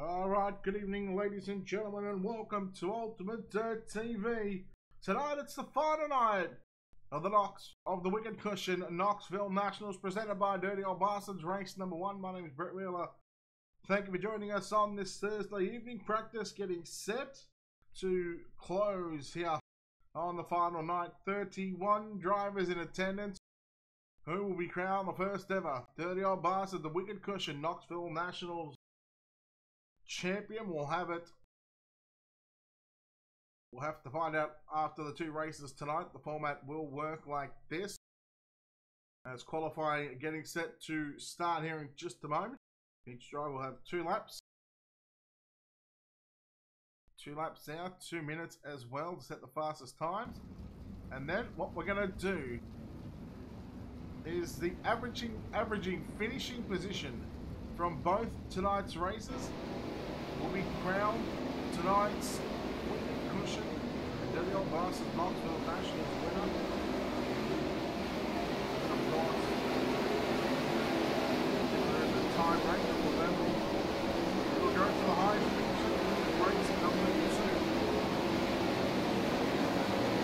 Alright, good evening ladies and gentlemen, and welcome to Ultimate Dirt TV. Tonight it's the final night of the Wicked Cushion Knoxville Nationals, presented by Dirty Old Bastards, race number 1. My name is Brett Wheeler. Thank you for joining us on this Thursday evening. Practice getting set to close here on the final night. 31 drivers in attendance. Who will be crowned the first ever Dirty Old Bastard, the Wicked Cushion Knoxville Nationals champion? We'll have to find out after the two races tonight. The format will work like this, as qualifying getting set to start here in just a moment. Each driver will have 2 laps. 2 laps now, 2 minutes as well to set the fastest times. And then what we're going to do is the averaging finishing position from both tonight's races will be crowned tonight's Wicked Cushion and Dirty Old Bastards Knoxville Nationals winner. And of course, there's a time rank that we'll go to the highest position in race number 2.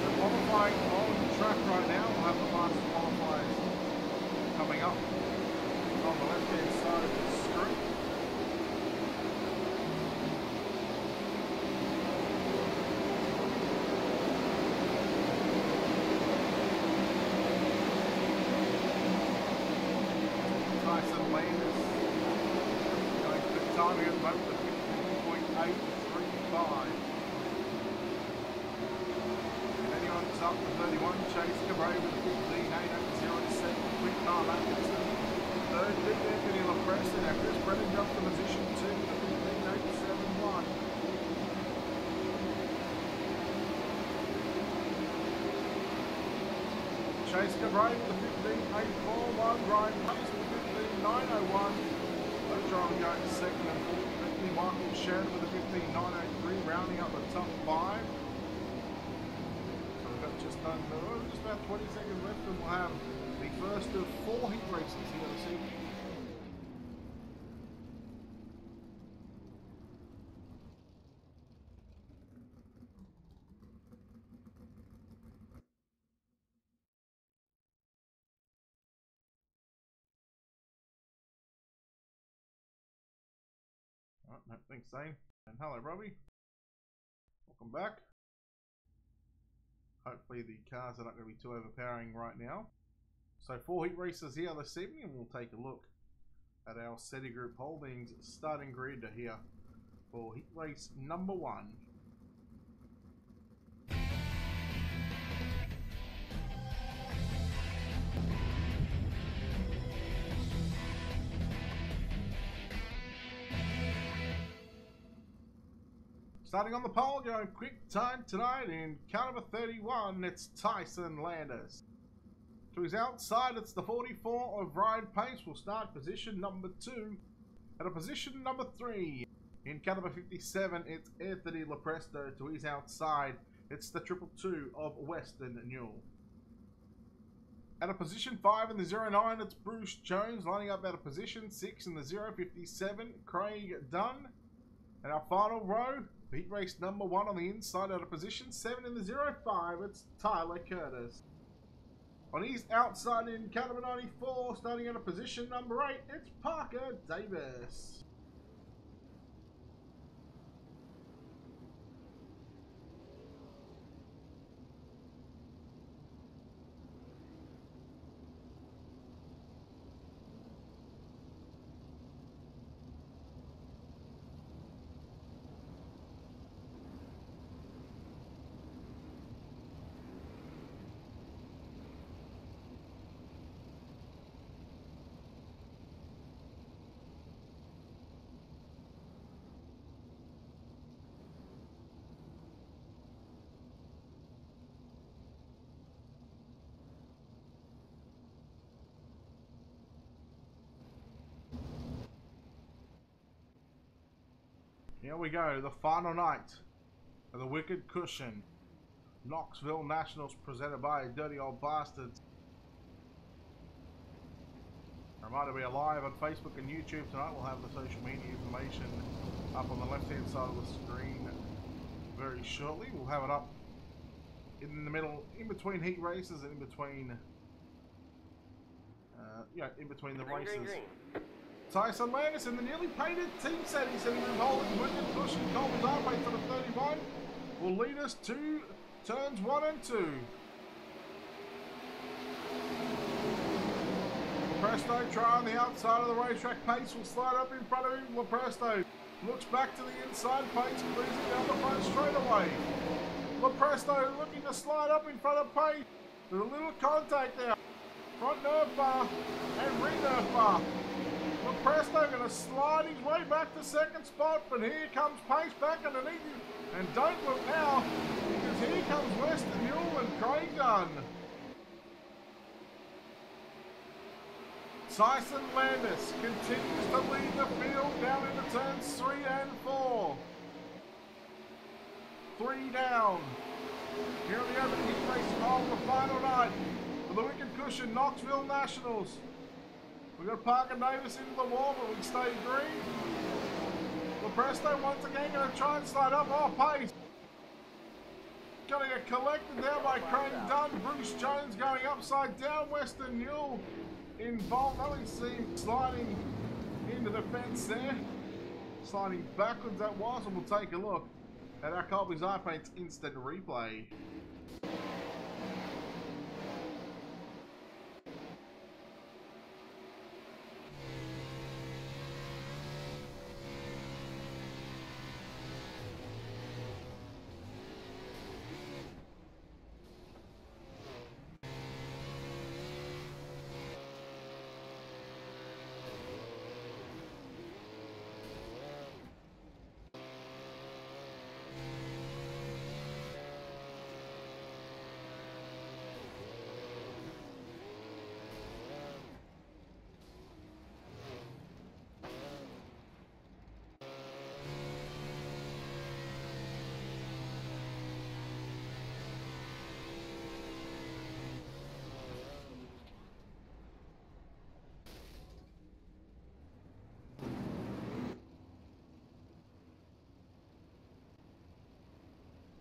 The qualifying on track right now. We'll have the fastest qualifiers coming up on the left hand side of the screen. Tyson Landis going to the time here at the moment of 15.835. And then on top to 31, Chase Cabray with a 15.807. Quick Carl Atkinson. Third, Big Anthony LaPresta. Now Chris Brennan jumped to position 2 with a 15.871. Chase Cabray with a 15.841. Ryan Pace with a 15.901. Those drivers going second and fourth. Anthony Michael Shannon with a 15.903, rounding up the top 5. So we've got just about 20 seconds left, and we'll have the first of 4 heat races here this evening. Alright, thanks Zane. And hello Robbie. Welcome back. Hopefully the cars are not going to be too overpowering right now. So 4 heat races here this evening, and we'll take a look at our SETI Group Holdings starting grid here for heat race number 1. Starting on the pole, going quick time tonight in car number 31, it's Tyson Landis. To his outside, it's the 44 of Ryan Pace. Will start position number 2. At a position number 3, in car number 57, it's Anthony LaPresta. To his outside, it's the 222 of Weston Newell. At a position 5 in the 09, it's Bruce Jones. Lining up at a position 6 in the 057, Craig Dunn. And our final row, heat race number 1 on the inside, at a position 7 in the 05, it's Tyler Curtis. On his outside in car number 94, starting at a position number 8, it's Parker Davis. Here we go, the final night of the Wicked Cushion Knoxville Nationals, presented by Dirty Old Bastards. Reminder, we are live on Facebook and YouTube tonight. We'll have the social media information up on the left-hand side of the screen very shortly. We'll have it up in the middle, in between heat races and in between, in between the races. Green. Tyson Landis in the newly painted team set. He's sitting in holding wicked pushing Coleman's arm weight for the 31. Will lead us to turns 1 and 2. Presto try on the outside of the racetrack. Pace will slide up in front of him. Lepresto looks back to the inside. Pace cruising down the front straightaway. Lepresto looking to slide up in front of Pace. With a little contact there. Front nerve bar and rear nerve bar. Lepresto going to slide his way back to second spot, but here comes Pace back underneath him. And don't look now, because here comes Western Mule and Craig Dunn. Tyson Landis continues to lead the field down into turns 3 and 4. 3 down. Here on the opening heat race of the final night for the Wicked Cushion Knoxville Nationals. We've got Parker Davis into the wall, but we stay green. Lepresto once again going to try and slide up. Oh, Pace. Going to get collected there by Craig Dunn. Bruce Jones going upside down. Western Mule involved. Only see him sliding into the fence there. Sliding backwards that was, and we'll take a look at our Colby's Eye Paint's instant replay.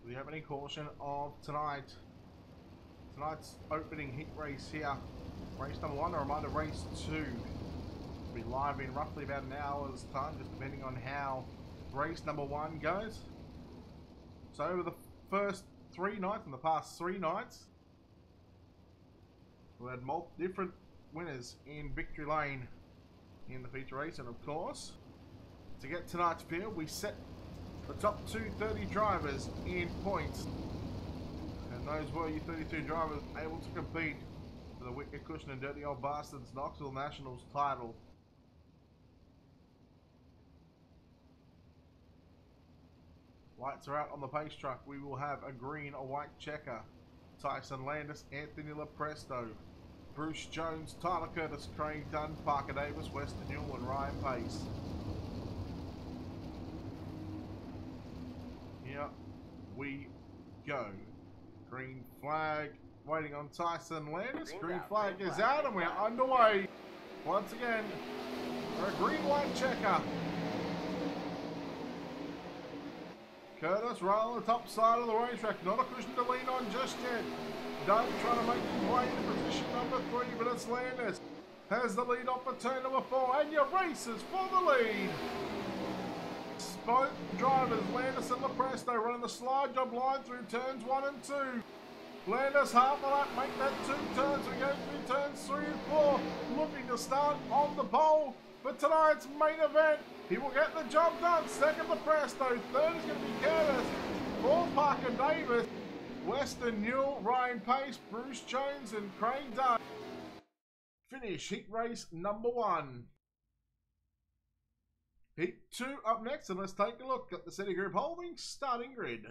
The opening caution of tonight's opening heat race here. Race number 1, a reminder, race 2 will be live in roughly about an hour's time, just depending on how race number 1 goes. So over the first 3 nights, in the past 3 nights, we had different winners in Victory Lane in the feature race, and of course, to get tonight's field, we set the top 230 drivers in points, and those were your 32 drivers able to compete for the Wicked Cushion and Dirty Old Bastards Knoxville Nationals title. Lights are out on the pace truck. We will have a green, a white checker. Tyson Landis, Anthony Lepresto, Bruce Jones, Tyler Curtis, Craig Dunn, Parker Davis, Weston Newell, and Ryan Pace. Here we go. Green flag waiting on Tyson Landis. Green flag is out and we're underway. Once again, for a green-white checker. Curtis right on the top side of the racetrack. Not a cushion to lean on just yet. Dave trying to make his way into position number 3, but it's Landis. Has the lead off for turn number 4, and your races for the lead. Both drivers, Landis and Lepresto, running the slide job line through turns 1 and 2. Landis half a lap, make that 2 turns. We go through turns 3 and 4, looking to start on the pole for tonight's main event. He will get the job done. Second, Lepresto. Third is going to be Curtis. Fourth, Parker Davis. Weston Newell, Ryan Pace, Bruce Jones, and Craig Dunn. Finish heat race number 1. Heat 2 up next, and let's take a look at the City Group Holdings starting grid.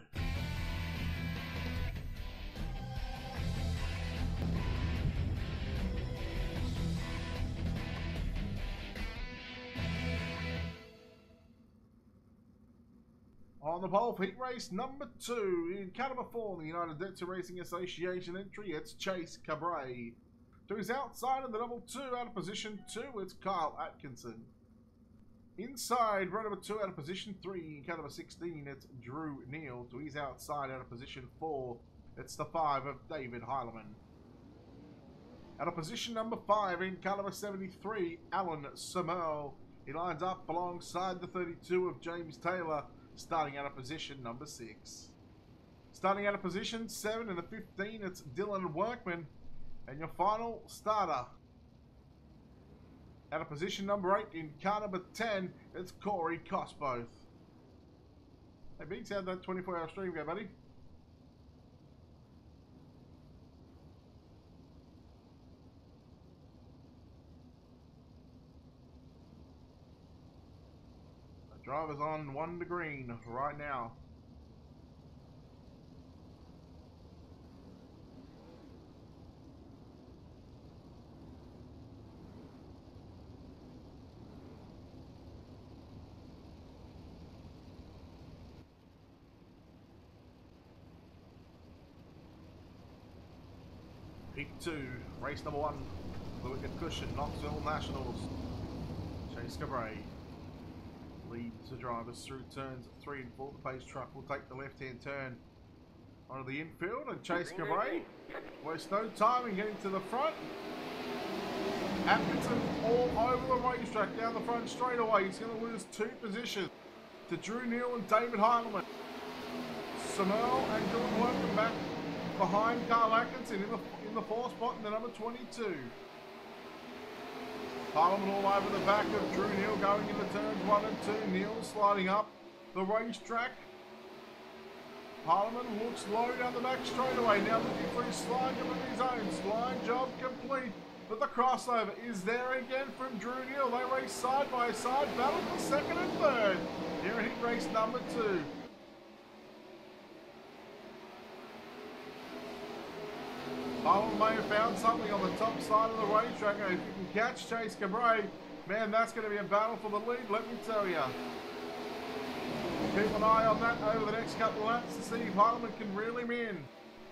On the pole for heat race number 2 in car number 4 in the United Delta Racing Association entry, it's Chase Cabray. To his outside in the double 2, out of position 2, it's Kyle Atkinson. Inside, row number 2, out of position 3, car number 16, it's Drew Neal. To his outside, out of position 4, it's the 5 of David Heileman. Out of position number 5, in car number 73, Alan Samel. He lines up alongside the 32 of James Taylor, starting out of position number 6. Starting out of position 7 in the 15, it's Dylan Workman. And your final starter. Out of position number 8 in car number 10, it's Corey Cosboth. Hey, Biggs, how'd that 24-hour stream go, buddy? The driver's on 1 to green right now. Heat 2, race number 1, the Wicked Cushion, Knoxville Nationals. Chase Cabray leads the drivers through turns 3 and 4. The pace truck will take the left-hand turn onto the infield, and Chase Cabray wastes no time in getting to the front. Atkinson all over the racetrack down the front straightaway. He's going to lose 2 positions to Drew Neal and David Heileman. Samel and Dylan Workman back behind Carl Atkinson in the 4th spot in the number 22. Heileman all over the back of Drew Neal going into turns 1 and 2. Neal sliding up the racetrack. Heileman looks low down the back straightaway. Now looking for his slide job of his own. Slide job complete. But the crossover is there again from Drew Neal. They race side by side. Battle for 2nd and 3rd. Here in heat race number 2. Heileman may have found something on the top side of the racetrack. If you can catch Chase Cabray, man, that's going to be a battle for the lead, let me tell you. Keep an eye on that over the next couple of laps to see if Heileman can reel him in.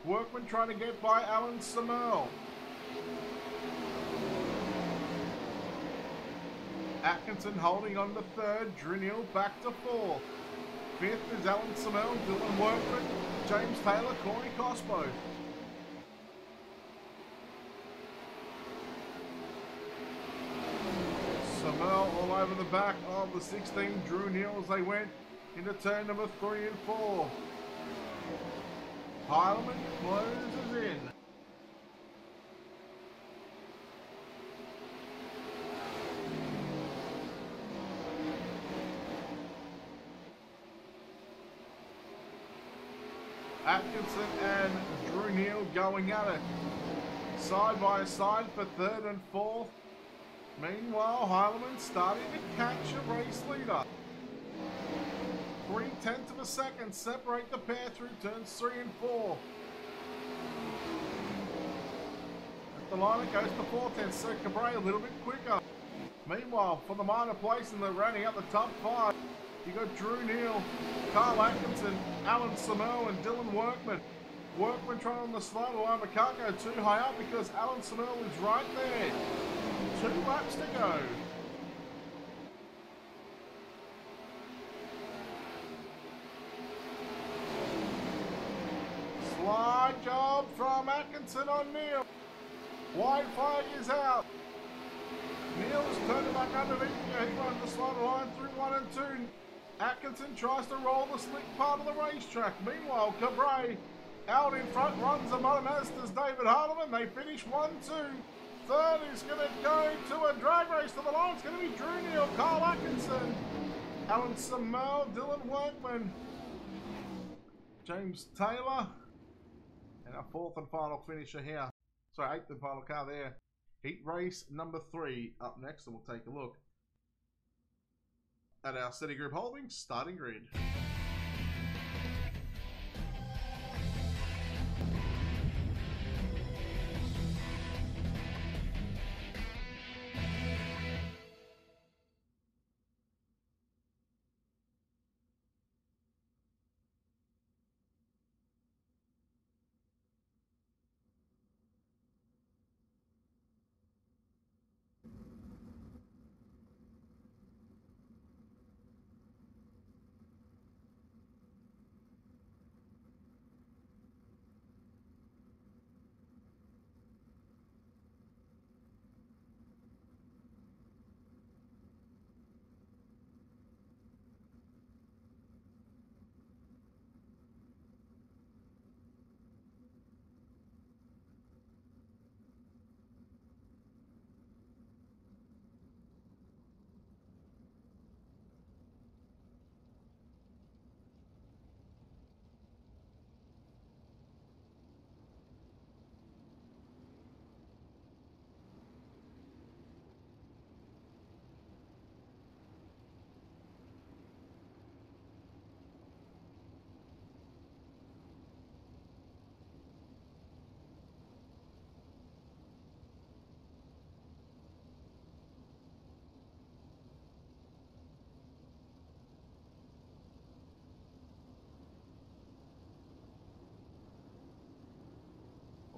Workman trying to get by Alan Samel. Atkinson holding on to 3rd. Drew Neal back to 4th. 5th is Alan Samel, Dylan Workman, James Taylor, Corey Cosbo. Samel all over the back of the 16, Drew Neal, as they went into turn number 3 and 4. Heileman closes in. Atkinson and Drew Neal going at it. Side by side for 3rd and 4th. Meanwhile, Heileman starting to catch a race leader. 3/10 of a second separate the pair through turns 3 and 4. At the line it goes to 4/10, so Cabray a little bit quicker. Meanwhile, for the minor place and they're rounding up the top 5, you got Drew Neal, Carl Atkinson, Alan Samel and Dylan Workman. Workman trying on the slide line, but can't go too high up because Alan Samel is right there. 2 laps to go. Slide job from Atkinson on Neal. Wide flag is out. Neal's turning back underneath. He runs the slide line through 1 and 2. Atkinson tries to roll the slick part of the racetrack. Meanwhile, Cabray out in front runs the motor, as does David Heileman. They finish 1-2. 3rd is going to go to a drag race to the line. It's going to be Drew Neal, Carl Atkinson, Alan Samel, Dylan Workman, James Taylor, and our 4th and final finisher here. Sorry, 8th and final car there. Heat race number 3 up next, and we'll take a look at our City Group Holdings starting grid.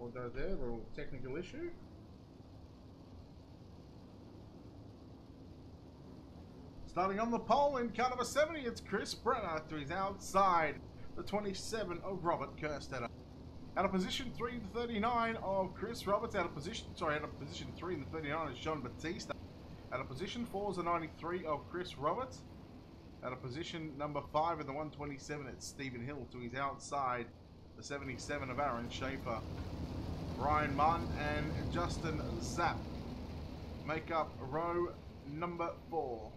Apologize there, a little technical issue. Starting on the pole in car number 70, it's Chris Brenner to his outside, the 27 of Robert Kerstetter. Out of position 3, the 39 of Chris Roberts. Out of position 3 in the 39 is John Batista. Out of position 4 is the 93 of Chris Roberts. Out of position number 5 in the 127, it's Stephen Hill to his outside, the 77 of Aaron Schaefer. Brian Martin and Justin Zapp make up row number 4.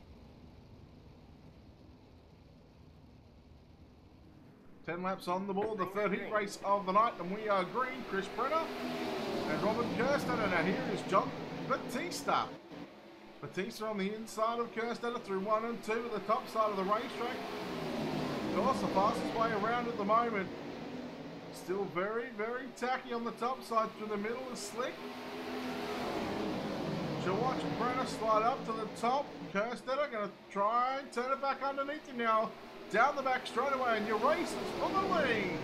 10 laps on the board, the third heat race of the night, and we are green. Chris Brenner and Robert Kerstetter. Now here is John Batista. Batista on the inside of Kerstetter through 1 and 2 to the top side of the racetrack. Of course, the fastest way around at the moment. Still very, very tacky on the top side. Through the middle is slick. She'll watch Brenner slide up to the top. Kerstetter going to try and turn it back underneath him now. Down the back straight away, and your race is for the lead.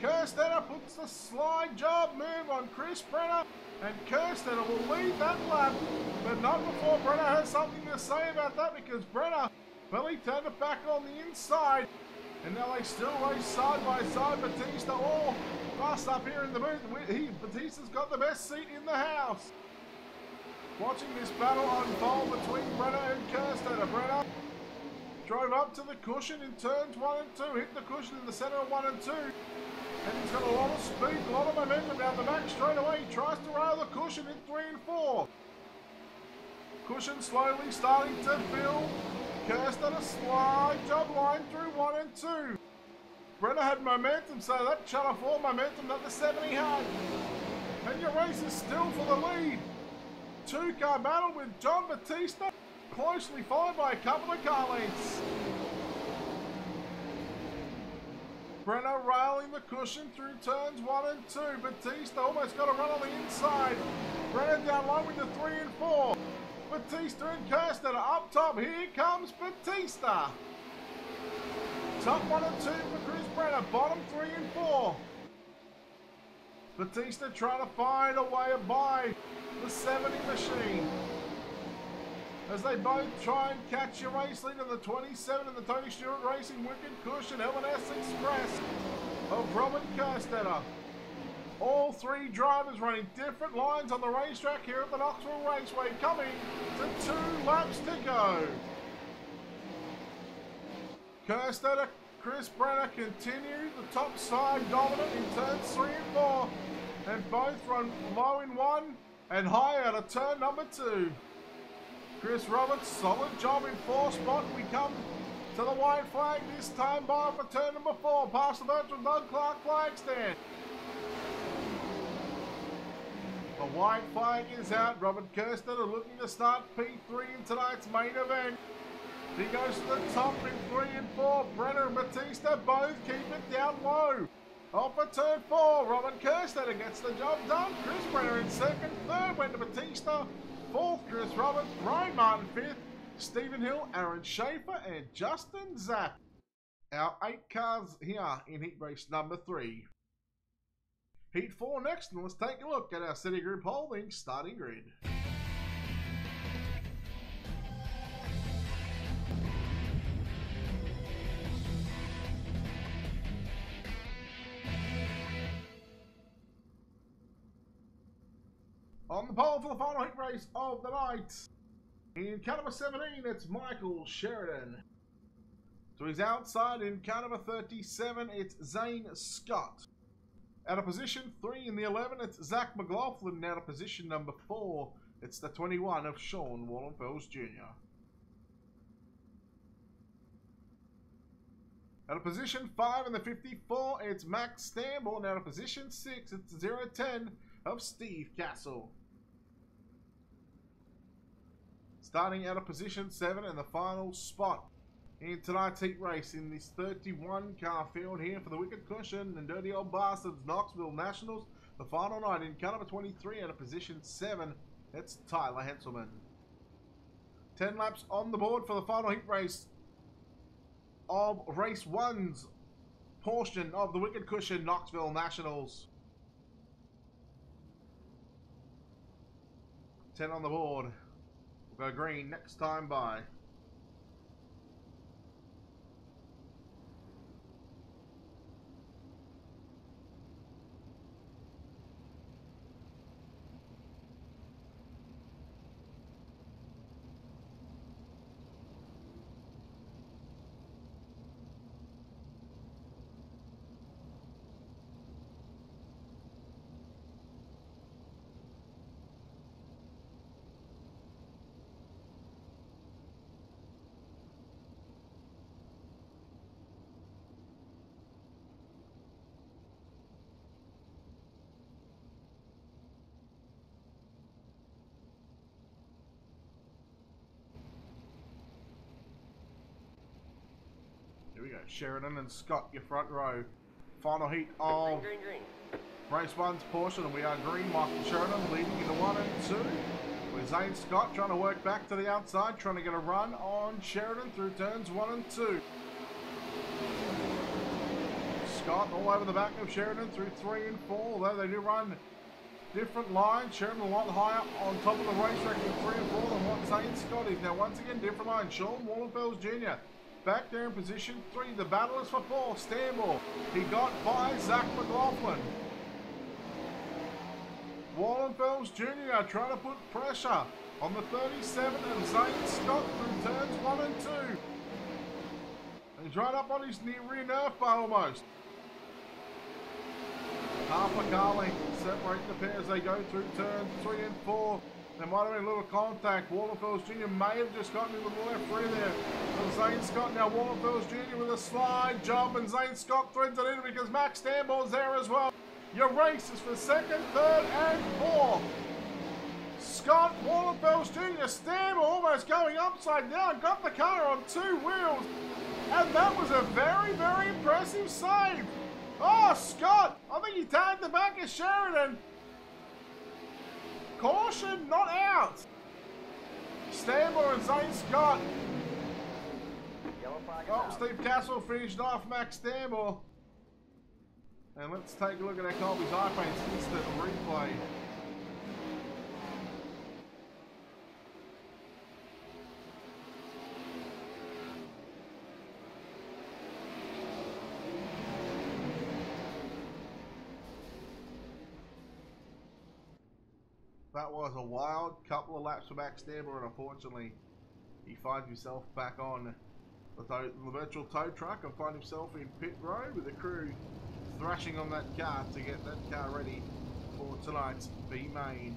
Kerstetter puts the slide job move on Chris Brenner, and Kerstetter will lead that lap, but not before Brenner has something to say about that, because Brenner, well, he turned it back on the inside, and now they still race side by side. Batista all fast up here in the booth. Batista's got the best seat in the house. Watching this battle unfold between Brenner and Kerstetter. Brenner drove up to the cushion in turns 1 and 2, hit the cushion in the center of 1 and 2, and he's got a lot of speed, a lot of momentum down the back straight away. He tries to rail the cushion in 3 and 4. Cushion slowly starting to fill. Kerstetter slide job line through 1 and 2. Brenner had momentum, so that shut off all momentum that the 70 had. And your race is still for the lead. 2-car battle with John Batista, closely followed by a couple of car lengths. Brenner railing the cushion through turns 1 and 2. Batista almost got a run on the inside. Brenner down low into 3 and 4. Batista and Kerstetter up top. Here comes Batista. Top 1 and 2 for Chris Brenner. Bottom 3 and 4. Batista trying to find a way by the 70 machine, as they both try and catch your race lead in the 27 and the Tony Stewart Racing Wicked Cushion L&S Express of Robert Kerstetter. All 3 drivers running different lines on the racetrack here at the Knoxville Raceway, coming to 2 laps to go. Kerstetter, Chris Brenner continue the top side dominant in turns 3 and 4, and both run low in 1 and high out of turn number 2. Chris Roberts, solid job in 4 spot. We come to the white flag this time by for turn number 4, past the virtual Doug Clark flag stand. The white flag is out. Robert Kerstetter looking to start P3 in tonight's main event. He goes to the top in 3 and 4. Brenner and Batista both keep it down low. Off for turn 4, Robert Kerstetter gets the job done. Chris Brenner in 2nd, 3rd went to Batista, 4th Chris Roberts, Brian Martin 5th, Stephen Hill, Aaron Schaefer, and Justin Zapp. Our 8 cars here in heat race number 3. Heat 4 next, and let's take a look at our Citigroup Holdings starting grid. On the pole for the final heat race of the night, in car number 17, it's Michael Sheridan. To his outside in car number 37, it's Zane Scott. Out of position 3 in the 11, it's Zach McLaughlin. Out of position number 4, it's the 21 of Sean Wallenfels Jr. Out of position 5 in the 54, it's Max Stamble. Out of position 6, it's 010 of Steve Castle. Starting out of position 7 in the final spot in tonight's heat race in this 31 car field here for the Wicked Cushion and Dirty Old Bastards Knoxville Nationals. The final night in car number 23 out of position 7, it's Tyler Henselman. 10 laps on the board for the final heat race of race 1's portion of the Wicked Cushion Knoxville Nationals. 10 on the board. We'll go green next time by. Here we go. Sheridan and Scott, your front row. Final heat of green. race one's portion, and we are green. Michael Sheridan leading into 1 and 2. With Zane Scott trying to work back to the outside, trying to get a run on Sheridan through turns 1 and 2. Scott all over the back of Sheridan through 3 and 4, although they do run different lines. Sheridan a lot higher on top of the racetrack in 3 and 4 than what Zane Scott is. Now once again, different lines. Sean Wallenfels Jr. back there in position 3. The battle is for 4. Stanmore. He got by Zach McLaughlin. Wallenfels Jr. trying to put pressure on the 37 and Zane Scott through turns 1 and 2. He's right up on his rear nerf bar almost. Half a car length separate the pair as they go through turns 3 and 4. There might have been a little contact. Wallenfels Jr. may have just gotten into the left rear there. And Zane Scott, now Wallenfels Jr. with a slide job, and Zane Scott threads it in because Max Stanmore's there as well. Your race is for 2nd, 3rd and 4th. Scott, Wallenfels Jr. Stanmore almost going upside down, got the car on 2 wheels. And that was a very, very impressive save. Oh, Scott, I think he tagged the back of Sheridan. Caution, not out. Stanmore and Zane Scott. Oh, Steve Castle finished off Max Stanmore. And let's take a look at our Colby's iPaints instant replay. That was a wild couple of laps for Max Stanmore, and unfortunately he finds himself back on the virtual tow truck and finds himself in pit road with the crew thrashing on that car to get that car ready for tonight's B main.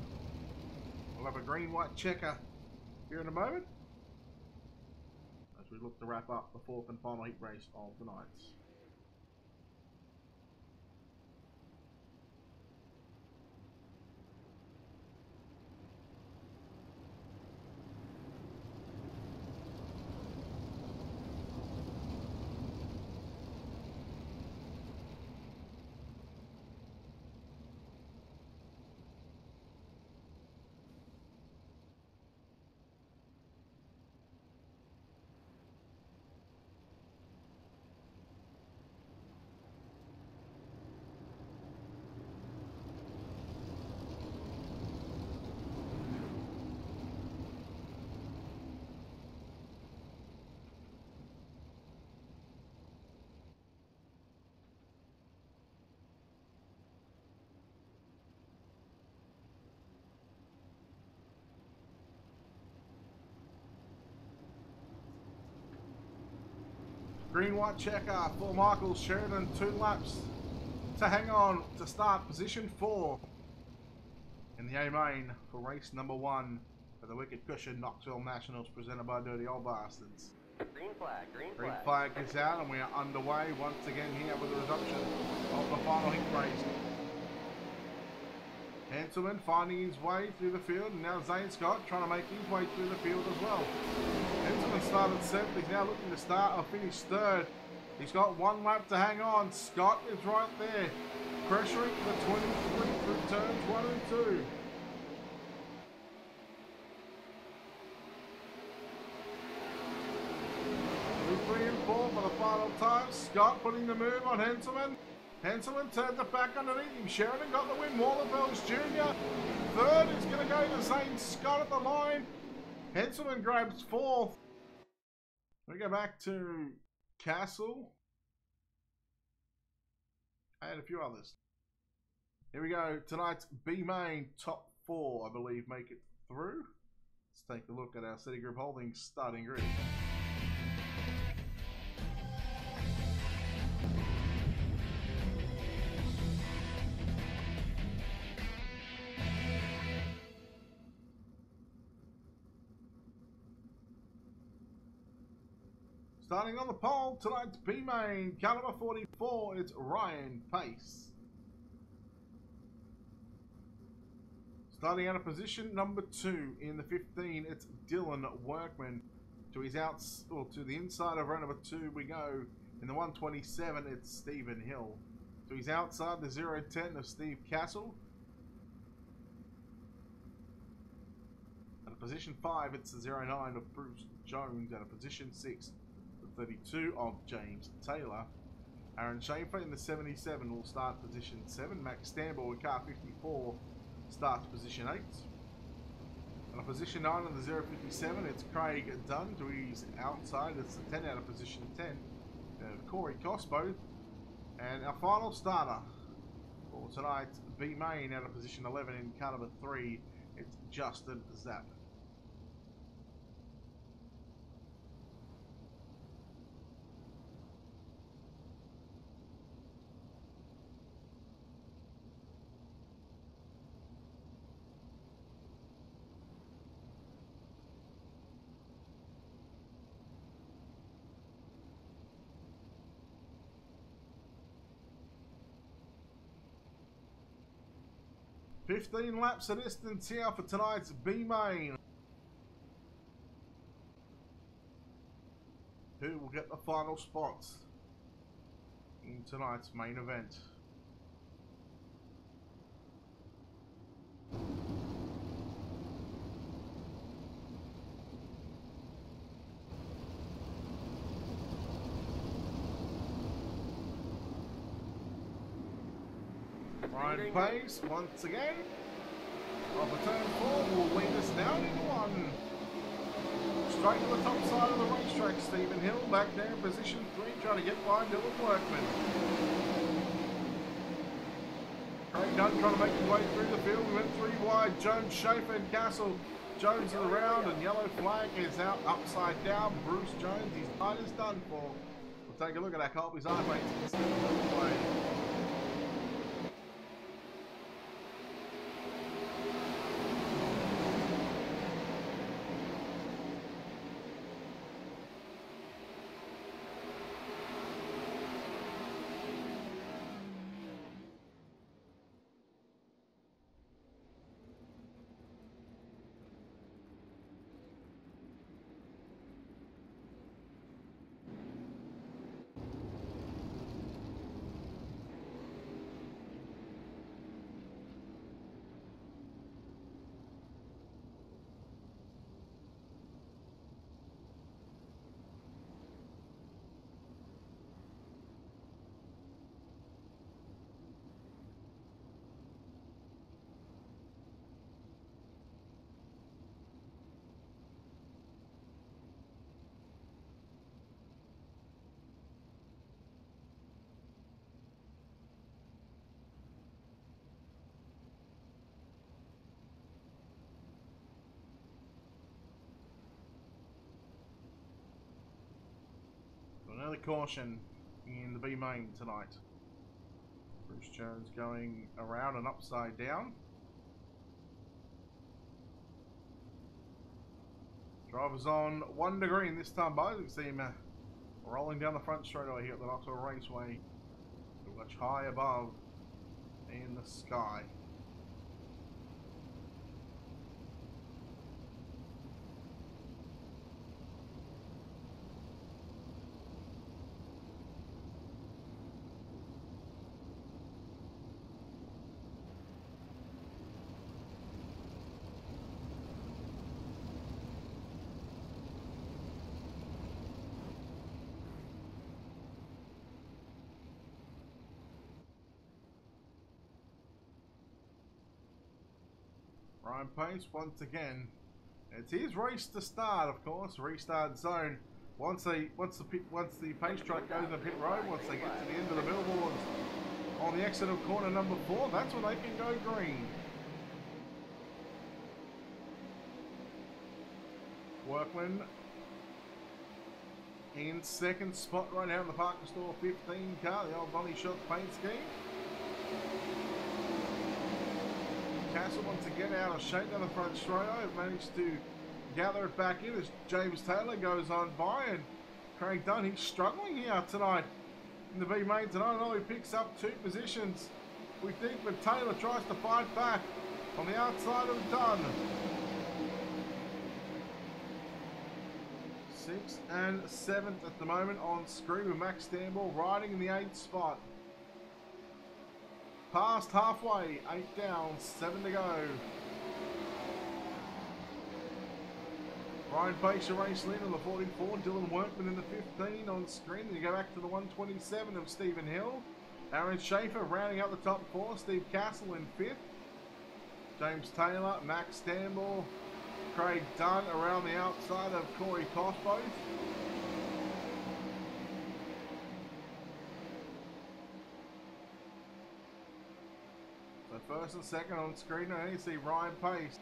We'll have a green-white checker here in a moment as we look to wrap up the 4th and final heat race of the night. Green-white checker for Michael Sheridan, 2 laps to hang on to start position 4 in the A main for race number 1 for the Wicked Cushion Knoxville Nationals presented by Dirty Old Bastards. Green flag, green flag. Green flag is out and we are underway once again here with the resumption of the final heat race. Hanselman finding his way through the field, and now Zane Scott trying to make his way through the field as well. Hanselman started 7th, he's now looking to start or finish 3rd. He's got 1 lap to hang on. Scott is right there, pressuring the 23 through turns 1 and 2. Through 3 and 4 for the final time. Scott putting the move on Hanselman. Hanselman turns it back underneath him. Sheridan got the win. Wallenfels Jr. 3rd is going to go away to Zane Scott at the line. Henselman grabs 4th. We go back to Castle. And a few others. Here we go. Tonight's B main top 4, I believe, make it through. Let's take a look at our City Group Holdings starting grid. Starting on the pole, tonight's B main, caliber 44, it's Ryan Pace. Starting out of position number 2 in the 15, it's Dylan Workman. To his to the inside of row number 2 we go. In the 127, it's Stephen Hill. To his outside, the 010 of Steve Castle. At a position 5, it's the 09 of Bruce Jones. At a position 6, 32 of James Taylor. Aaron Schaefer in the 77 will start position 7. Max Stamble in car 54 starts position 8. On a position 9 on the 057 it's Craig Dunn. To his outside it's the 10 out of position 10 Corey Cosbo. And our final starter for tonight's B main out of position 11 in car number 3 it's Justin Zapp. 15 laps of distance here for tonight's B main. Who will get the final spots in tonight's main event? Ryan Pace once again off a turn 4 will lead us down into 1. Straight to the top side of the racetrack, Stephen Hill back there in position 3 trying to get by Dylan Workman. Craig Dunn trying to make his way through the field. We went 3 wide. Jones, Schaefer and Castle. Jones is around and yellow flag is out upside down. Bruce Jones, his night is done for. We'll take a look at our Colby's eye mates. Another caution in the B main tonight. Bruce Jones going around and upside down. Drivers on 1 degree in this time, both. You can see him rolling down the front straightaway here at the Knoxville Raceway. Much high above in the sky. Ryan Pace once again. It's his race to start, of course. Restart zone. Once the pace truck goes up pit road, once they get to the end of the billboards on the exit of corner number 4, that's when they can go green. Workman in second spot right now in the Parker Store 15 car, the old Bonnie Shot paint scheme. Castle wants to get out of shape down the front straight. Managed to gather it back in as James Taylor goes on by, and Craig Dunn, he's struggling here tonight in the B mains, and I know he picks up 2 positions, we think, but Taylor tries to fight back on the outside of Dunn. 6th and 7th at the moment on screen, with Max Stanball riding in the 8th spot. Past halfway, 8 down, 7 to go. Ryan Pace, race lead on the 44. Dylan Workman in the 15 on screen. Then you go back to the 127 of Stephen Hill. Aaron Schaefer rounding out the top 4. Steve Castle in 5th. James Taylor, Max Stanball, Craig Dunn around the outside of Corey Cosbo. So first and second on screen, and you see Ryan Pace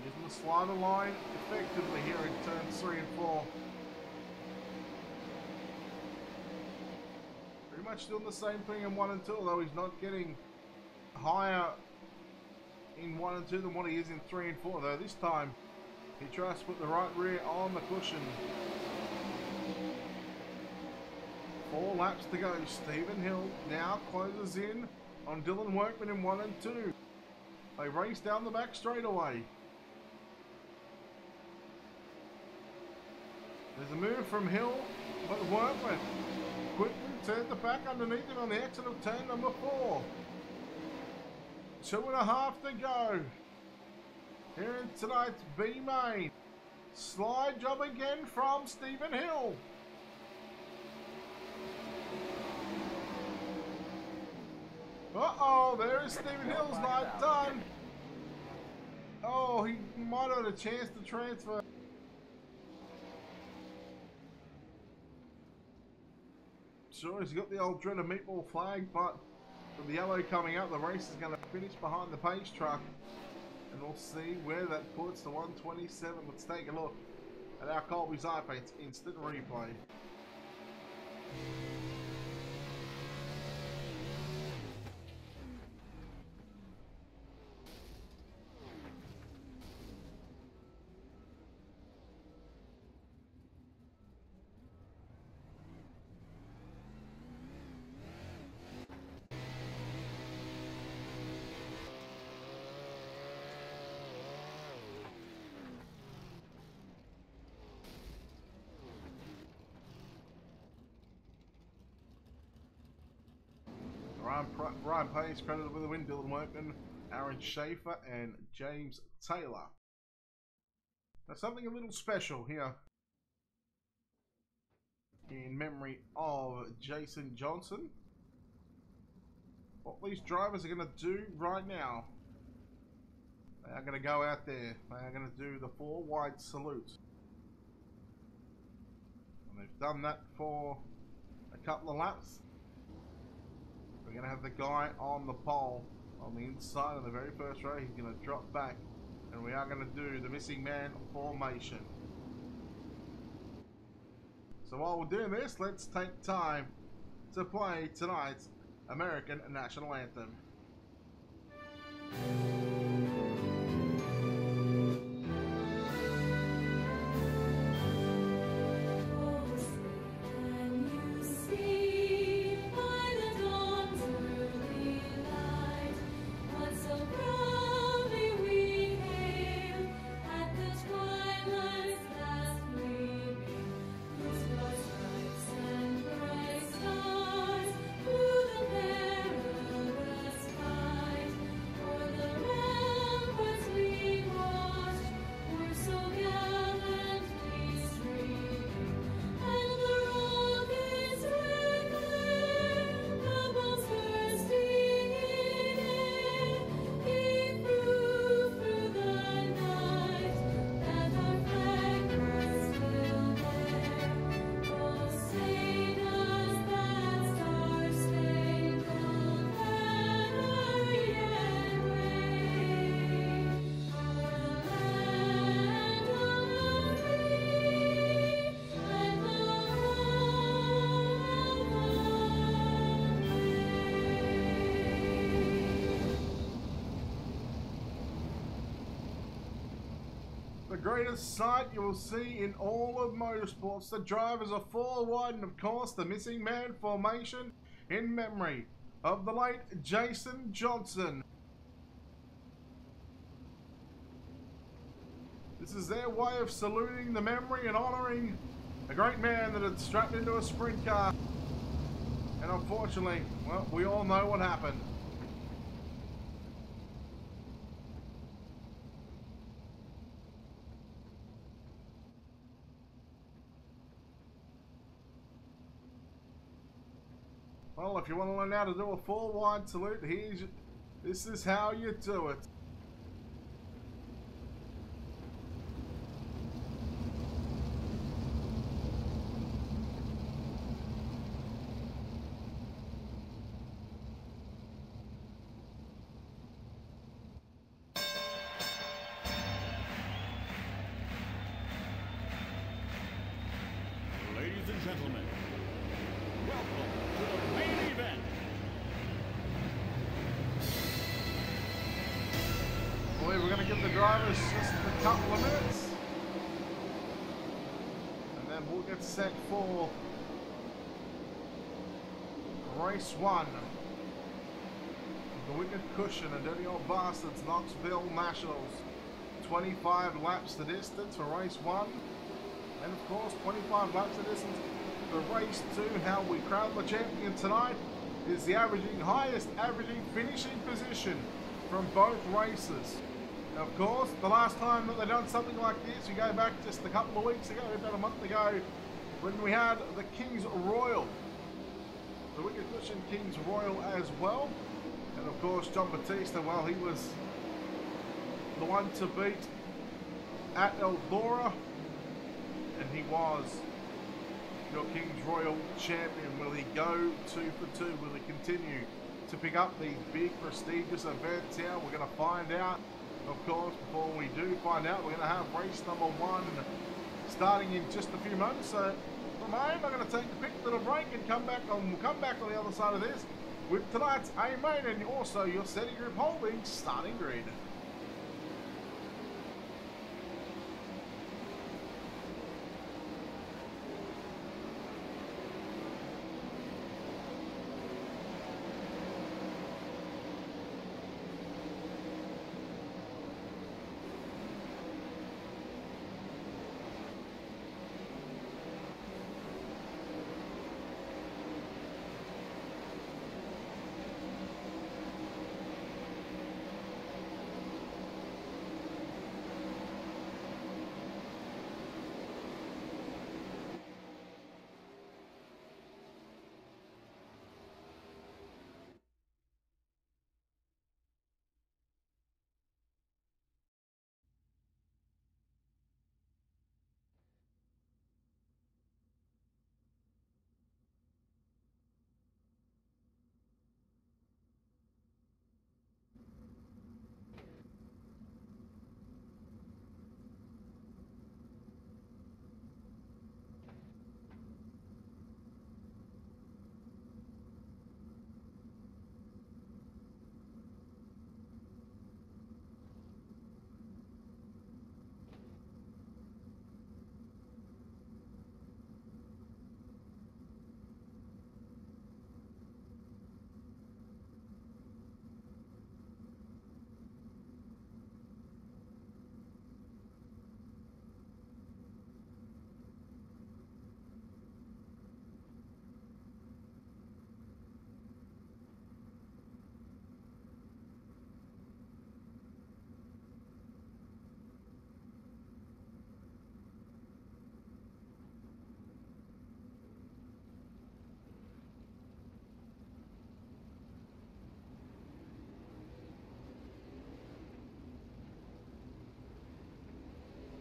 using the slider line effectively here in turns 3 and 4. Pretty much doing the same thing in 1 and 2, although he's not getting higher in 1 and 2 than what he is in 3 and 4, though this time he tries to put the right rear on the cushion. 4 laps to go. Stephen Hill now closes in on Dylan Workman in 1 and 2. They race down the back straightaway. There's a move from Hill, but Workman quickly turned the back underneath him on the exit of turn number 4. 2.5 to go. Here in tonight's B main. Slide job again from Stephen Hill. Uh-oh, there is Stephen Hill's not done. Oh, he might have had a chance to transfer. Sure, he's got the old dreaded meatball flag, but with the yellow coming out, the race is going to finish behind the pace truck. And we'll see where that puts the 127. Let's take a look at our Colby's iPads instant replay. Ryan Pace credited with the win, Dylan Workman, Aaron Schaefer, and James Taylor. Now something a little special here in memory of Jason Johnson. What these drivers are going to do right now, they are going to go out there, they are going to do the 4 wide salute. And they've done that for a couple of laps. We're going to have the guy on the pole on the inside of the very first row. He's going to drop back, and we are going to do the missing man formation. So while we're doing this, let's take time to play tonight's American National Anthem. The greatest sight you will see in all of motorsports. The drivers are 4 wide, and of course the missing man formation in memory of the late Jason Johnson. This is their way of saluting the memory and honouring a great man that had strapped into a sprint car. And unfortunately, well, we all know what happened. Well, if you want to learn how to do a 4 wide salute, this is how you do it. Ladies and gentlemen, welcome to the main event. I believe we're going to give the drivers just a couple of minutes. And then we'll get set for race 1. The Wicked Cushion and Dirty Old Bastards Knoxville Nationals. 25 laps the distance for race 1. And of course, 25 laps of distance for race 2. How we crown the champion tonight is the highest averaging finishing position from both races. Now, of course, the last time that they've done something like this, we go back just a couple of weeks ago, about a month ago, when we had the King's Royal. The Wicked Cushion King's Royal as well. And of course, John Batista, well, he was the one to beat at Eldora. And he was your King's Royal champion. Will he go 2 for 2? Will he continue to pick up these big prestigious events here? We're going to find out. Of course, before we do find out, we're going to have race number 1 starting in just a few moments. So for a moment, I'm going to take a quick little break and come back on. We'll come back on the other side of this with tonight's A main and also your SETI Group Holdings starting grid.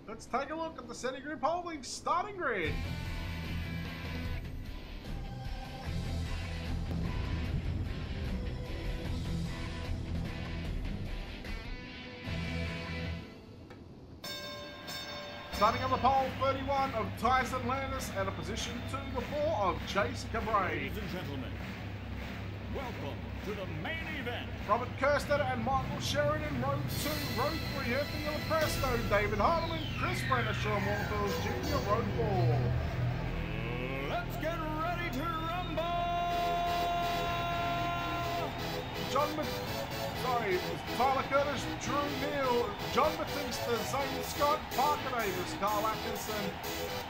Let's take a look at the SETI Group Holdings starting grid. Starting on the pole, 31 of Tyson Landis and a position 2 to 4 of Chase Cabray. Ladies and gentlemen, welcome to the main event. Robert Kerstetter and Michael Sheridan, row 2, row 3, Anthony Lepresto, David Hartman, Chris Brenner, Sean Warfield Jr., row 4. Let's get ready to rumble! Tyler Curtis, Drew Neal, John Batista, Zane Scott, Parker Davis, Carl Atkinson,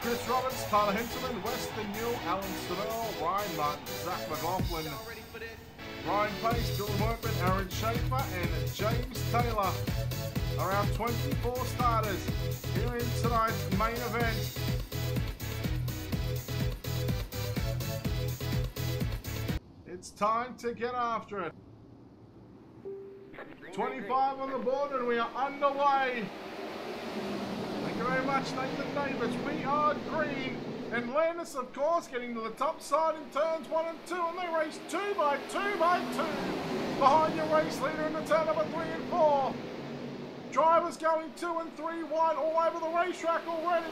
Chris Roberts, Tyler Henselman, Weston Newell, Alan Stadell, Ryan Martin, Zach McLaughlin, Ryan Pace, Bill Workman, Aaron Schaefer, and James Taylor. Around 24 starters here in tonight's main event. It's time to get after it. 25 on the board and we are underway. Thank you very much, Nathan Davis. We are green. And Landis, of course, getting to the top side in turns 1 and 2. And they race 2 by 2 by 2. Behind your race leader in the turn number 3 and 4. Drivers going 2 and 3 wide all over the racetrack already.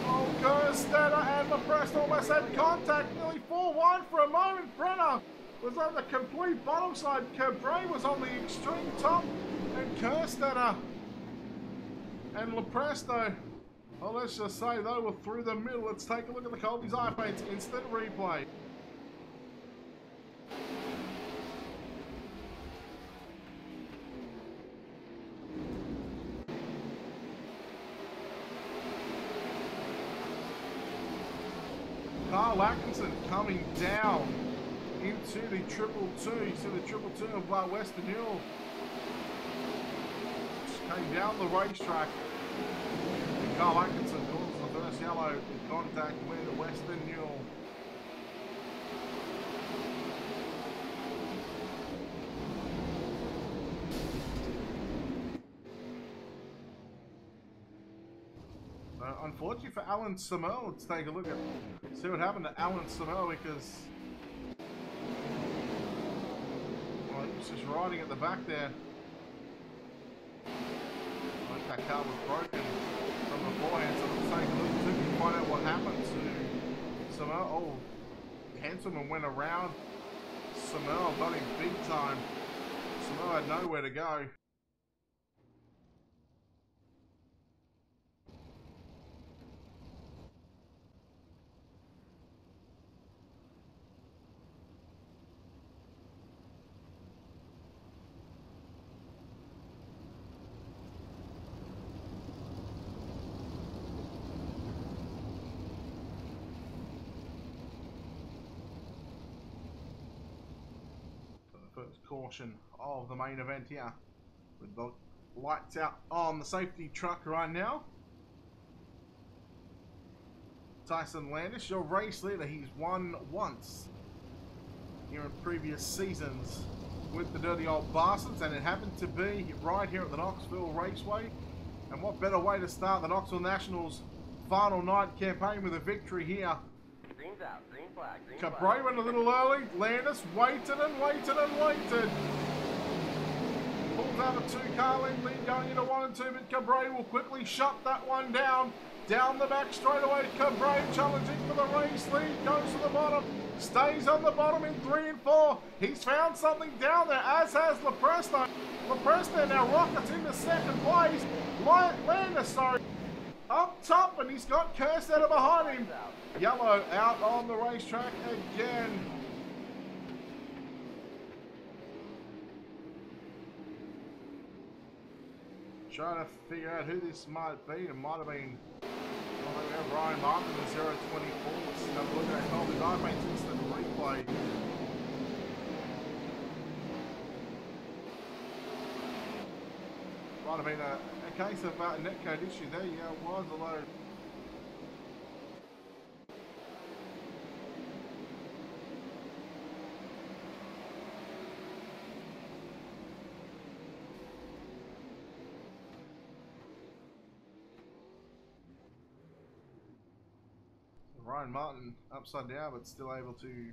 Oh, Kerstetter and Lepresto almost had contact. Nearly 4 wide for a moment. Brenner was on the complete bottom side. Cabray was on the extreme top. And Kerstetter and Lepresto, well, let's just say they were through the middle. Let's take a look at the Colby's eye paints instant replay. Carl Atkinson coming down into the triple two. You see the triple two of Western Hill. Just came down the racetrack. And Carl Atkinson causes the first yellow in contact with Western Hill. Unfortunately for Alan Samel, let's take a look at see what happened to Alan Samel because well, he was just riding at the back there. I think that car was broken from beforehand, so let's take a look and find out what happened to Samel. Oh, Hanselman went around Samel, got him big time. Samel had nowhere to go. First caution of the main event here with the lights out on the safety truck right now. Tyson Landis, your race leader, he's won once here in previous seasons with the Dirty Old Bastards, and it happened to be right here at the Knoxville Raceway. And what better way to start the Knoxville Nationals final night campaign with a victory here. Green's out, green flag, green Cabray flag. went a little early. Landis waited and waited and waited. Pulls out a 2-car lead going into 1 and 2, but Cabray will quickly shut that one down. Down the back straight away, Cabray challenging for the race lead, goes to the bottom, stays on the bottom in 3 and 4. He's found something down there, as has Lepresto. Lepresto now rockets into second place. Landis, sorry, up top, and he's got Kerstetter behind him. Yellow out on the racetrack again. Trying to figure out who this might be. It might have been, well, we have Ryan Martin in the 024. Let's have a look at that Colby's eye paints instant replay. Might have been a case of netcode issue there. Yeah, it was, although Ryan Martin upside down, but still able to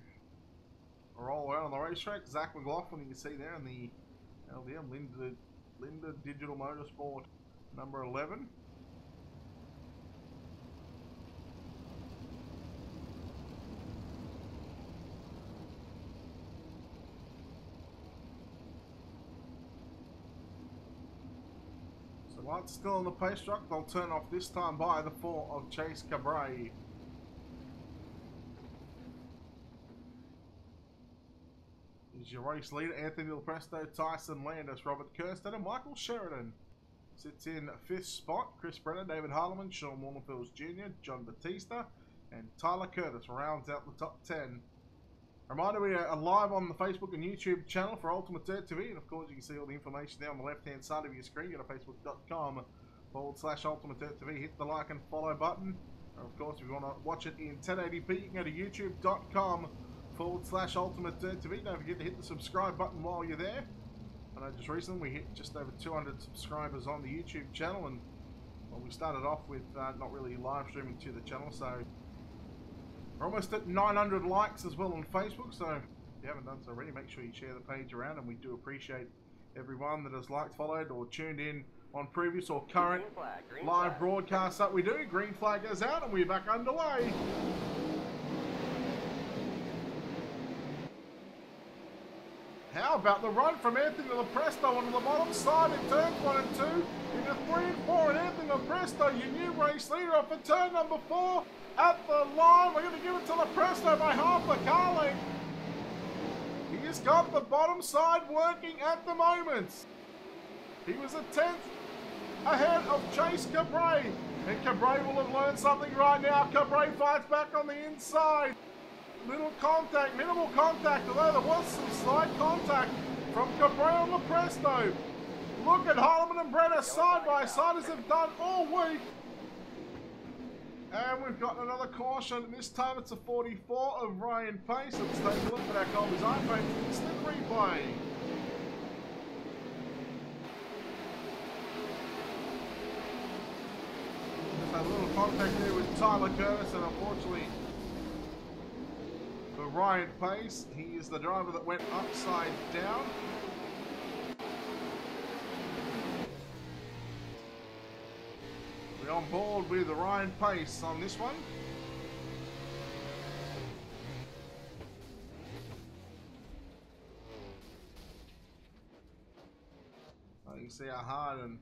roll out on the racetrack. Zach McLaughlin, you can see there in the LDM, Linda Digital Motorsport, number 11. The lights still on the pace truck. They'll turn off this time by the 4 of Chase Cabray. Is your race leader Anthony Lepresto, Tyson Landis, Robert Kirsten, and Michael Sheridan. Sits in 5th spot. Chris Brenner, David Harleman, Sean Warnerfields Jr., John Batista, and Tyler Curtis rounds out the top 10. Reminder, we are live on the Facebook and YouTube channel for Ultimate Dirt TV, and of course you can see all the information there on the left hand side of your screen. Go to facebook.com/Ultimate Dirt TV. Hit the like and follow button. And of course, if you want to watch it in 1080p, you can go to youtube.com/Ultimate Dirt TV. Don't forget to hit the subscribe button while you're there. I know just recently we hit just over 200 subscribers on the YouTube channel, and well, we started off with not really live streaming to the channel, so we're almost at 900 likes as well on Facebook. So if you haven't done so already, make sure you share the page around, and we do appreciate everyone that has liked, followed, or tuned in on previous or current live broadcasts that we do. Green flag goes out, and we're back underway. How about the run from Anthony Lepresto onto the bottom side in turns 1 and 2, into 3 and 4, and Anthony Lepresto, your new race leader, off at turn number 4 at the line. We're going to give it to Lepresto by half a car length. He has got the bottom side working at the moment. He was a 10th ahead of Chase Cabray, and Cabray will have learned something right now. Cabray fights back on the inside. Little contact, minimal contact, although there was some slight contact from Cabray and Lepresto. Look at Harleman and Brenner side by side as they've done all week. And we've got another caution. This time it's a 44 of Ryan Pace. Let's take a look at our Colby's iPhone instant replay. Just had a little contact there with Tyler Curtis, and unfortunately for Ryan Pace, he is the driver that went upside down. We're on board with Ryan Pace on this one. So you can see how hard and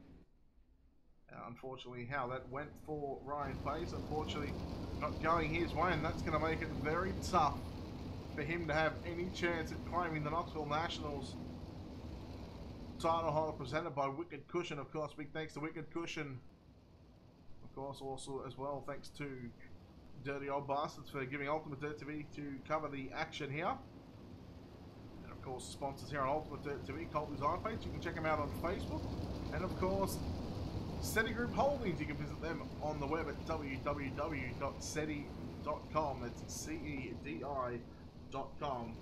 unfortunately how that went for Ryan Pace. Unfortunately not going his way, and that's going to make it very tough for him to have any chance at claiming the Knoxville Nationals title holder, presented by Wicked Cushion. Of course, big thanks to Wicked Cushion. Of course, also as well thanks to Dirty Old Bastards for giving Ultimate Dirt TV to cover the action here. And of course, sponsors here on Ultimate Dirt TV, Colby's iPage. You can check them out on Facebook. And of course, SETI Group Holdings. You can visit them on the web at www.seti.com. That's CEDI.com.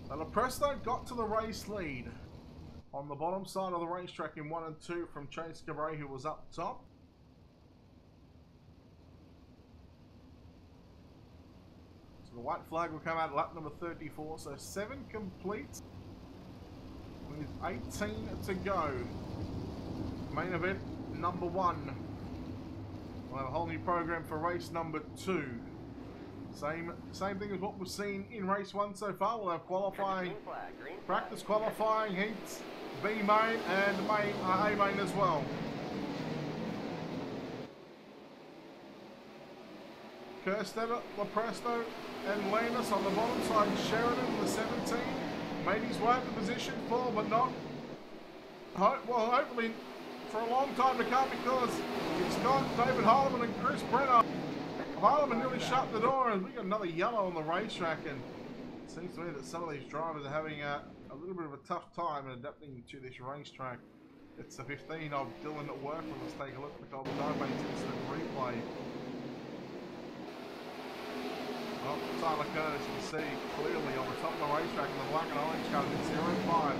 So Lepresto got to the race lead on the bottom side of the racetrack in 1 and 2 from Chase Cabray, who was up top. So the white flag will come out at lap number 34, so 7 complete with 18 to go. Main event number 1. We'll have a whole new program for race number 2. Same thing as what we've seen in race 1 so far. We'll have qualifying, practice qualifying, heats, B main and main, A main as well. Kirsten, Lepresto and Landis on the bottom side. Sheridan, the 17, made his way up to position 4, but not, well, hopefully for a long time to come, because it's got David Harleman and Chris Brenner. Harleman nearly shut the door, and we got another yellow on the racetrack, and it seems to me that some of these drivers are having a little bit of a tough time adapting to this racetrack. It's the 15 of Dylan at work. Let's take a look at the Colby Diamond's instant replay. Well, Tyler Curtis, you can see clearly on the top of the racetrack in the black and orange car, it's 0-5.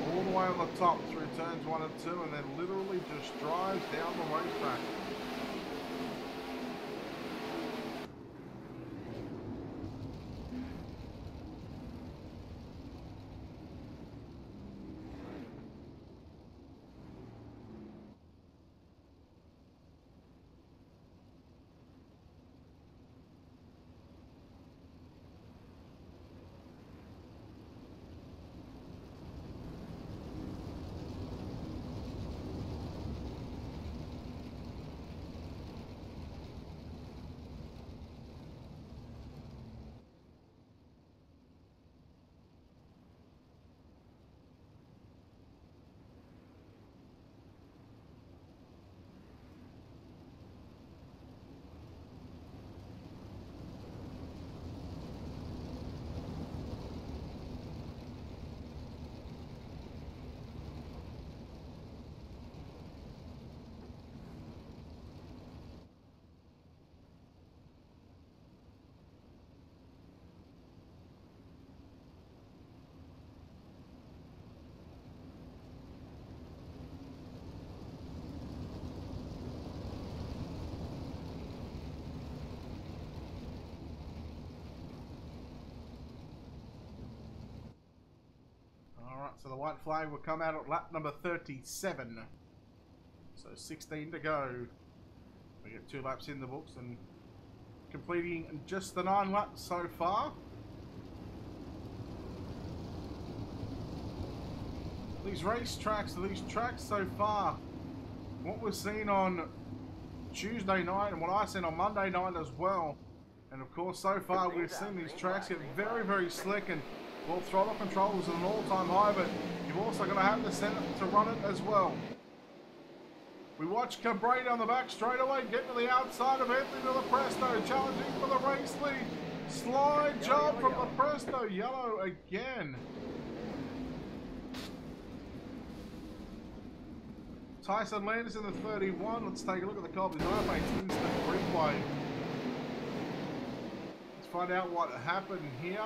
All the way on the top through turns 1 and 2, and then literally just drives down the racetrack. So the white flag will come out at lap number 37. So 16 to go. We get 2 laps in the books and completing just the 9 laps so far. These race tracks, so far, what we've seen on Tuesday night and what I seen on Monday night as well. And of course, so far we've seen these tracks get very, very slick, and well, throttle control is at an all-time high, but you've also got to have the center to run it as well. We watch Cabray down the back straight away, get to the outside of Anthony Lepresto, challenging for the race lead. Slide job from Lepresto, yellow again. Tyson Landers in the 31. Let's take a look at the Colby's iPace instant replay. Let's find out what happened here.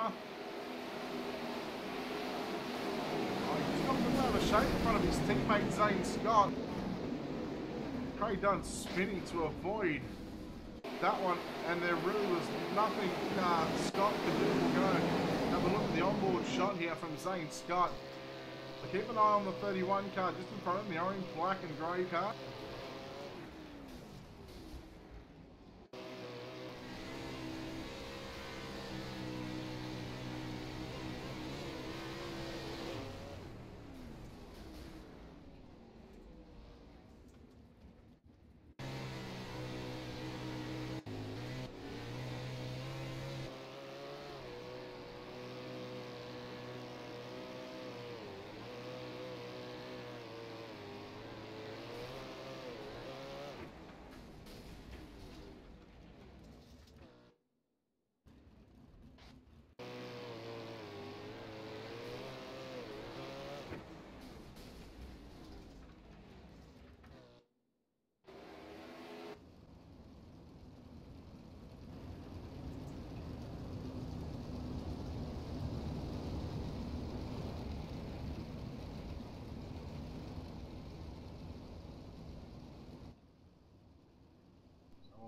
Oh, he's got a bit of a shape in front of his teammate Zane Scott. Craig Dunn spinning to avoid that one, and there really was nothing Scott could do. We're going to have a look at the onboard shot here from Zane Scott. So keep an eye on the 31 car just in front of him, the orange, black and grey car.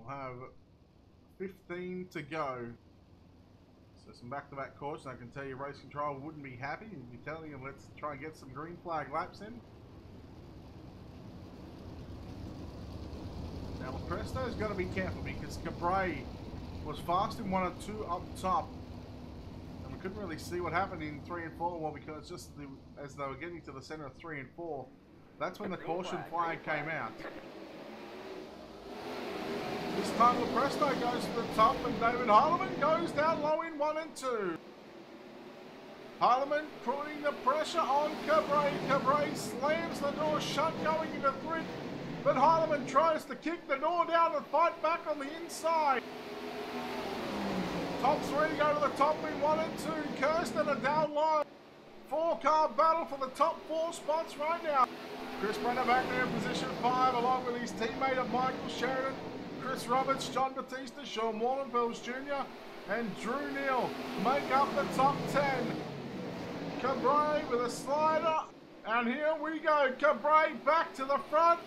We'll have 15 to go. So some back-to-back cautions. I can tell you race control wouldn't be happy and be telling you let's try and get some green flag laps in. Now Lepresto's got to be careful because Cabray was fast in 1 and 2 up top. And we couldn't really see what happened in 3 and 4, well, because just as they were getting to the center of 3 and 4, that's when the caution flag came out. This time Lepresto goes to the top and David Heilemann goes down low in 1 and 2. Heilemann putting the pressure on Cabray. Cabray slams the door shut going into 3, but Heilemann tries to kick the door down and fight back on the inside. Top 3 go to the top in 1 and 2. Kirsten are down low. 4-car battle for the top 4 spots right now. Chris Brenner back there in position 5 along with his teammate of Michael Sheridan, Chris Roberts, John Batista, Sean Wallenfels Jr. and Drew Neal make up the top 10. Cabray with a slider, and here we go. Cabray back to the front.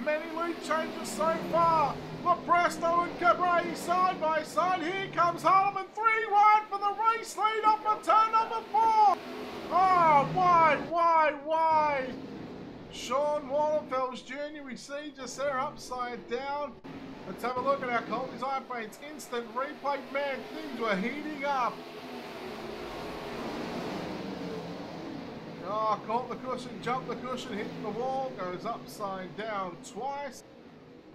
Many lead changes so far. Lepresto and Cabray side by side. Here comes Heilemann 3 wide for the race lead up at turn number 4. Oh, why? Sean Wallenfels Jr. we see just there upside down. Let's have a look at our Colby's iPace instant replay. Man, things were heating up. Oh, caught the cushion, jumped the cushion, hit the wall, goes upside down twice.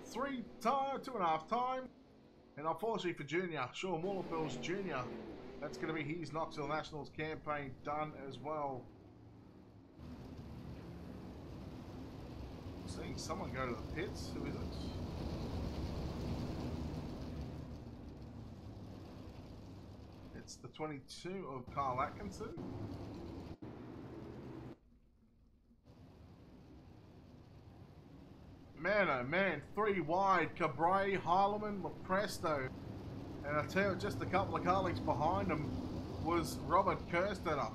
3 times, 2.5 times. And unfortunately for Junior, Sean Wallenfels Jr., that's going to be his Knoxville Nationals campaign done as well. Seeing someone go to the pits. Who is it? It's the 22 of Carl Atkinson. Man, oh man, 3 wide. Cabray, Heilemann, Lepresto. And I tell you, just a couple of colleagues behind him was Robert Kerstetter.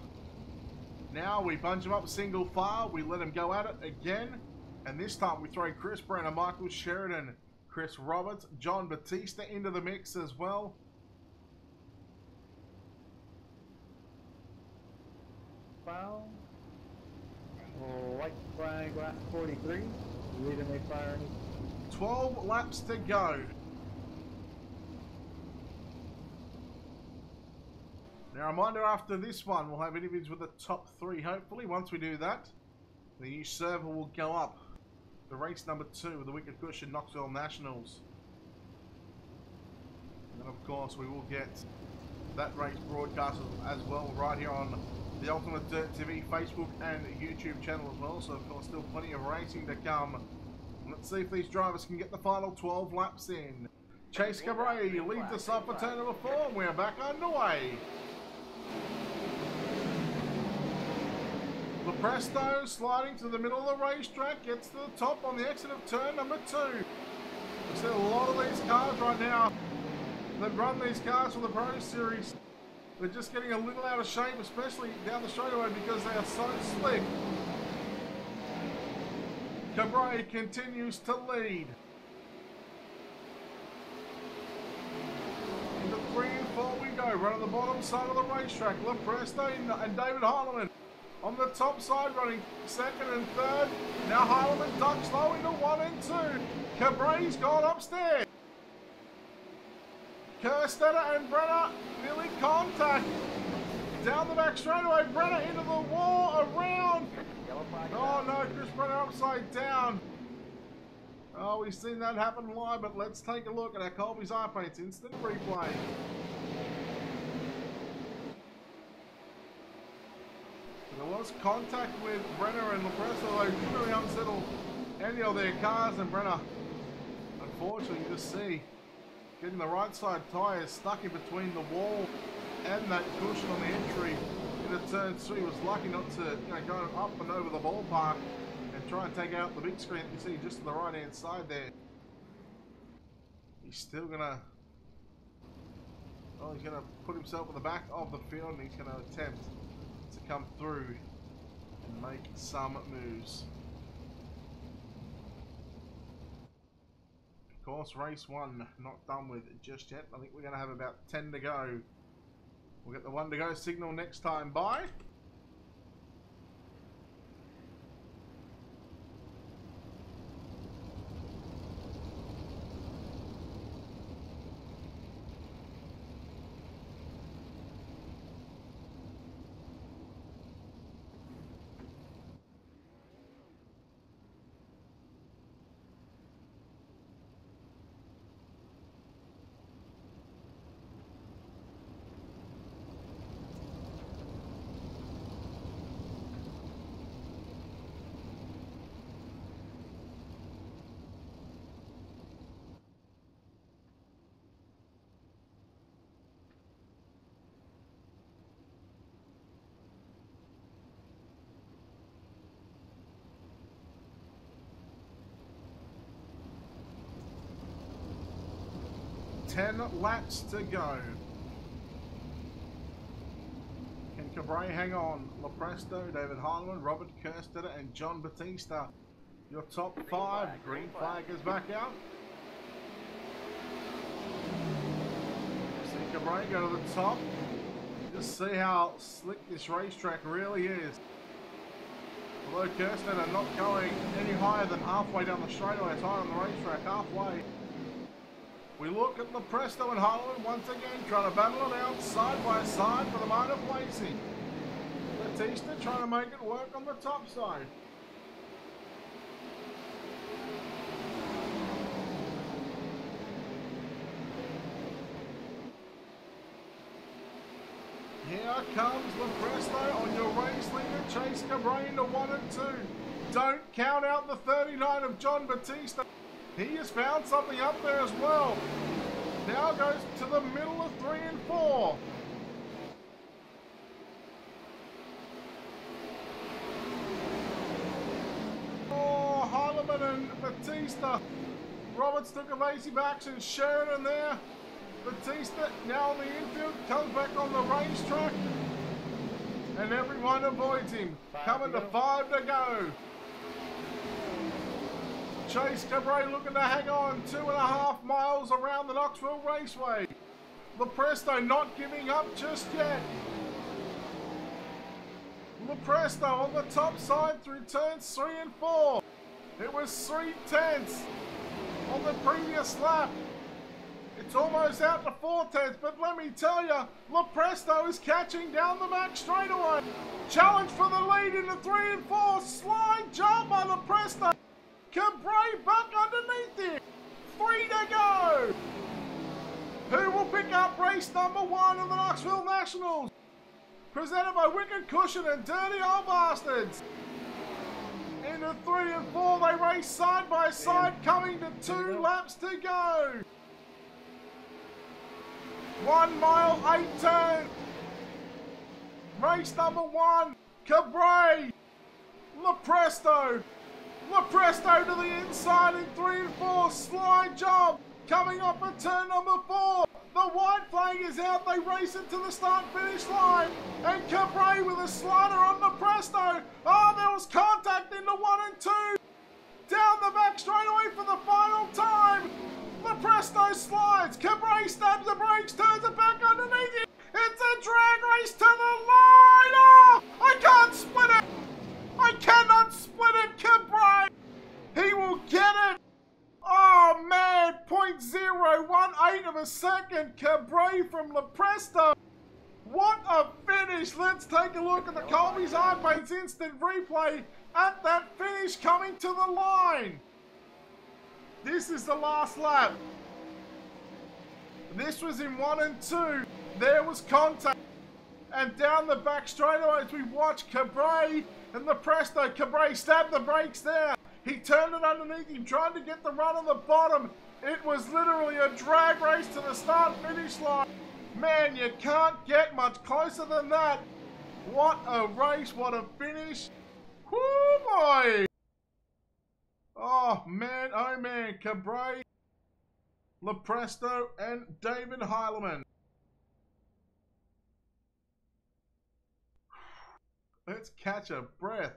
Now we bunch him up single file. We let him go at it again. And this time we throw Chris Brenner, Michael Sheridan, Chris Roberts, John Batista into the mix as well. Foul. White flag lap 43. Leader may fire any. 12 laps to go. Now, a reminder, after this one, we'll have interviews with the top 3, hopefully. Once we do that, the new server will go up. The race number 2 with the Wicked Cushion Knoxville Nationals. And of course, we will get that race broadcast as well right here on the Ultimate Dirt TV Facebook and YouTube channel as well. So, of course, still plenty of racing to come. Let's see if these drivers can get the final 12 laps in. Chase Cabray leads us off for turn number 4, and we're back underway. Lepresto sliding to the middle of the racetrack, gets to the top on the exit of turn number 2. We see a lot of these cars right now that run these cars for the Pro Series. They're just getting a little out of shape, especially down the straightaway, because they are so slick. Cabray continues to lead. Into 3 and 4 we go. Right on the bottom side of the racetrack. Lepresto and David Heilemann on the top side, running 2nd and 3rd. Now Heilemann ducks low into 1 and 2. Cabray's gone upstairs. Kerstetter and Brenner nearly contact. Down the back straightaway, Brenner into the wall, around. Oh no, Chris Brenner upside down. Oh, we've seen that happen live, but let's take a look at our Colby's iPaints instant replay. There was contact with Brenner and Lepresto. They didn't really unsettle any of their cars, and Brenner, unfortunately, you just see getting the right side tyres stuck in between the wall and that cushion on the entry into turn 3. Was lucky not to go up and over the ballpark and try and take out the big screen that you see just to the right hand side there. He's still gonna, well, he's gonna put himself at the back of the field, and he's gonna attempt to come through and make some moves. Of course, race 1 not done with just yet. I think we're going to have about 10 to go. We'll get the 1 to go signal next time by. Ten laps to go. Can Cabray hang on? Lepresto, David Heilemann, Robert Kerstetter, and John Batista. Your top 5. Green flag is back out. See Cabray go to the top. Just see how slick this racetrack really is. Although Kerstetter not going any higher than halfway down the straightaway, it's higher on the racetrack, halfway. We look at Lepresto and Heilemann once again, trying to battle it out side by side for the minor placing. Batista trying to make it work on the top side. Here comes Lepresto on your race leader, Chase Cabray into 1 and 2. Don't count out the 39 of John Batista. He has found something up there as well. Now goes to the middle of 3 and 4. Oh, Heilemann and Batista. Roberts took evasive action. Sheridan there. Batista now on the infield. Comes back on the racetrack. And everyone avoids him. Coming to 5 to go. Chase Cabray looking to hang on 2.5 miles around the Knoxville Raceway. Lepresto not giving up just yet. Lepresto on the top side through turns 3 and 4. It was 3/10 on the previous lap. It's almost out to 4/10, but let me tell you, Lepresto is catching down the back straightaway. Challenge for the lead into 3 and 4. Slide jump by Lepresto. Cabray back underneath him. 3 to go. Who will pick up race number 1 in the Knoxville Nationals? Presented by Wicked Cushion and Dirty Old Bastards. Into 3 and 4, they race side by side, coming to 2 laps to go. 1 mile, 8 turns. Race number 1, Cabray, Lepresto. Lepresto to the inside in 3 and 4, slide job. Coming up at turn number 4. The white flag is out. They race into the start-finish line. And Cabray with a slider on Lepresto. Oh, there was contact into 1 and 2. Down the back straightaway for the final time. Lepresto slides. Cabray stabs the brakes, turns it back underneath him. It's a drag race to the line. Oh, I can't split it. I cannot split it, Cabray. He will get it. Oh man, 0.018 of a second, Cabray from Lepresto. What a finish. Let's take a look at the Colby's iPaint's instant replay at that finish coming to the line. This is the last lap. This was in 1 and 2. There was contact. And down the back straightaway as we watch Cabray and Lepresto. Cabray stabbed the brakes there. He turned it underneath him, trying to get the run on the bottom. It was literally a drag race to the start-finish line. Man, you can't get much closer than that. What a race, what a finish. Whoo boy! Oh man, Cabray, Lepresto, and David Heilemann. Let's catch a breath.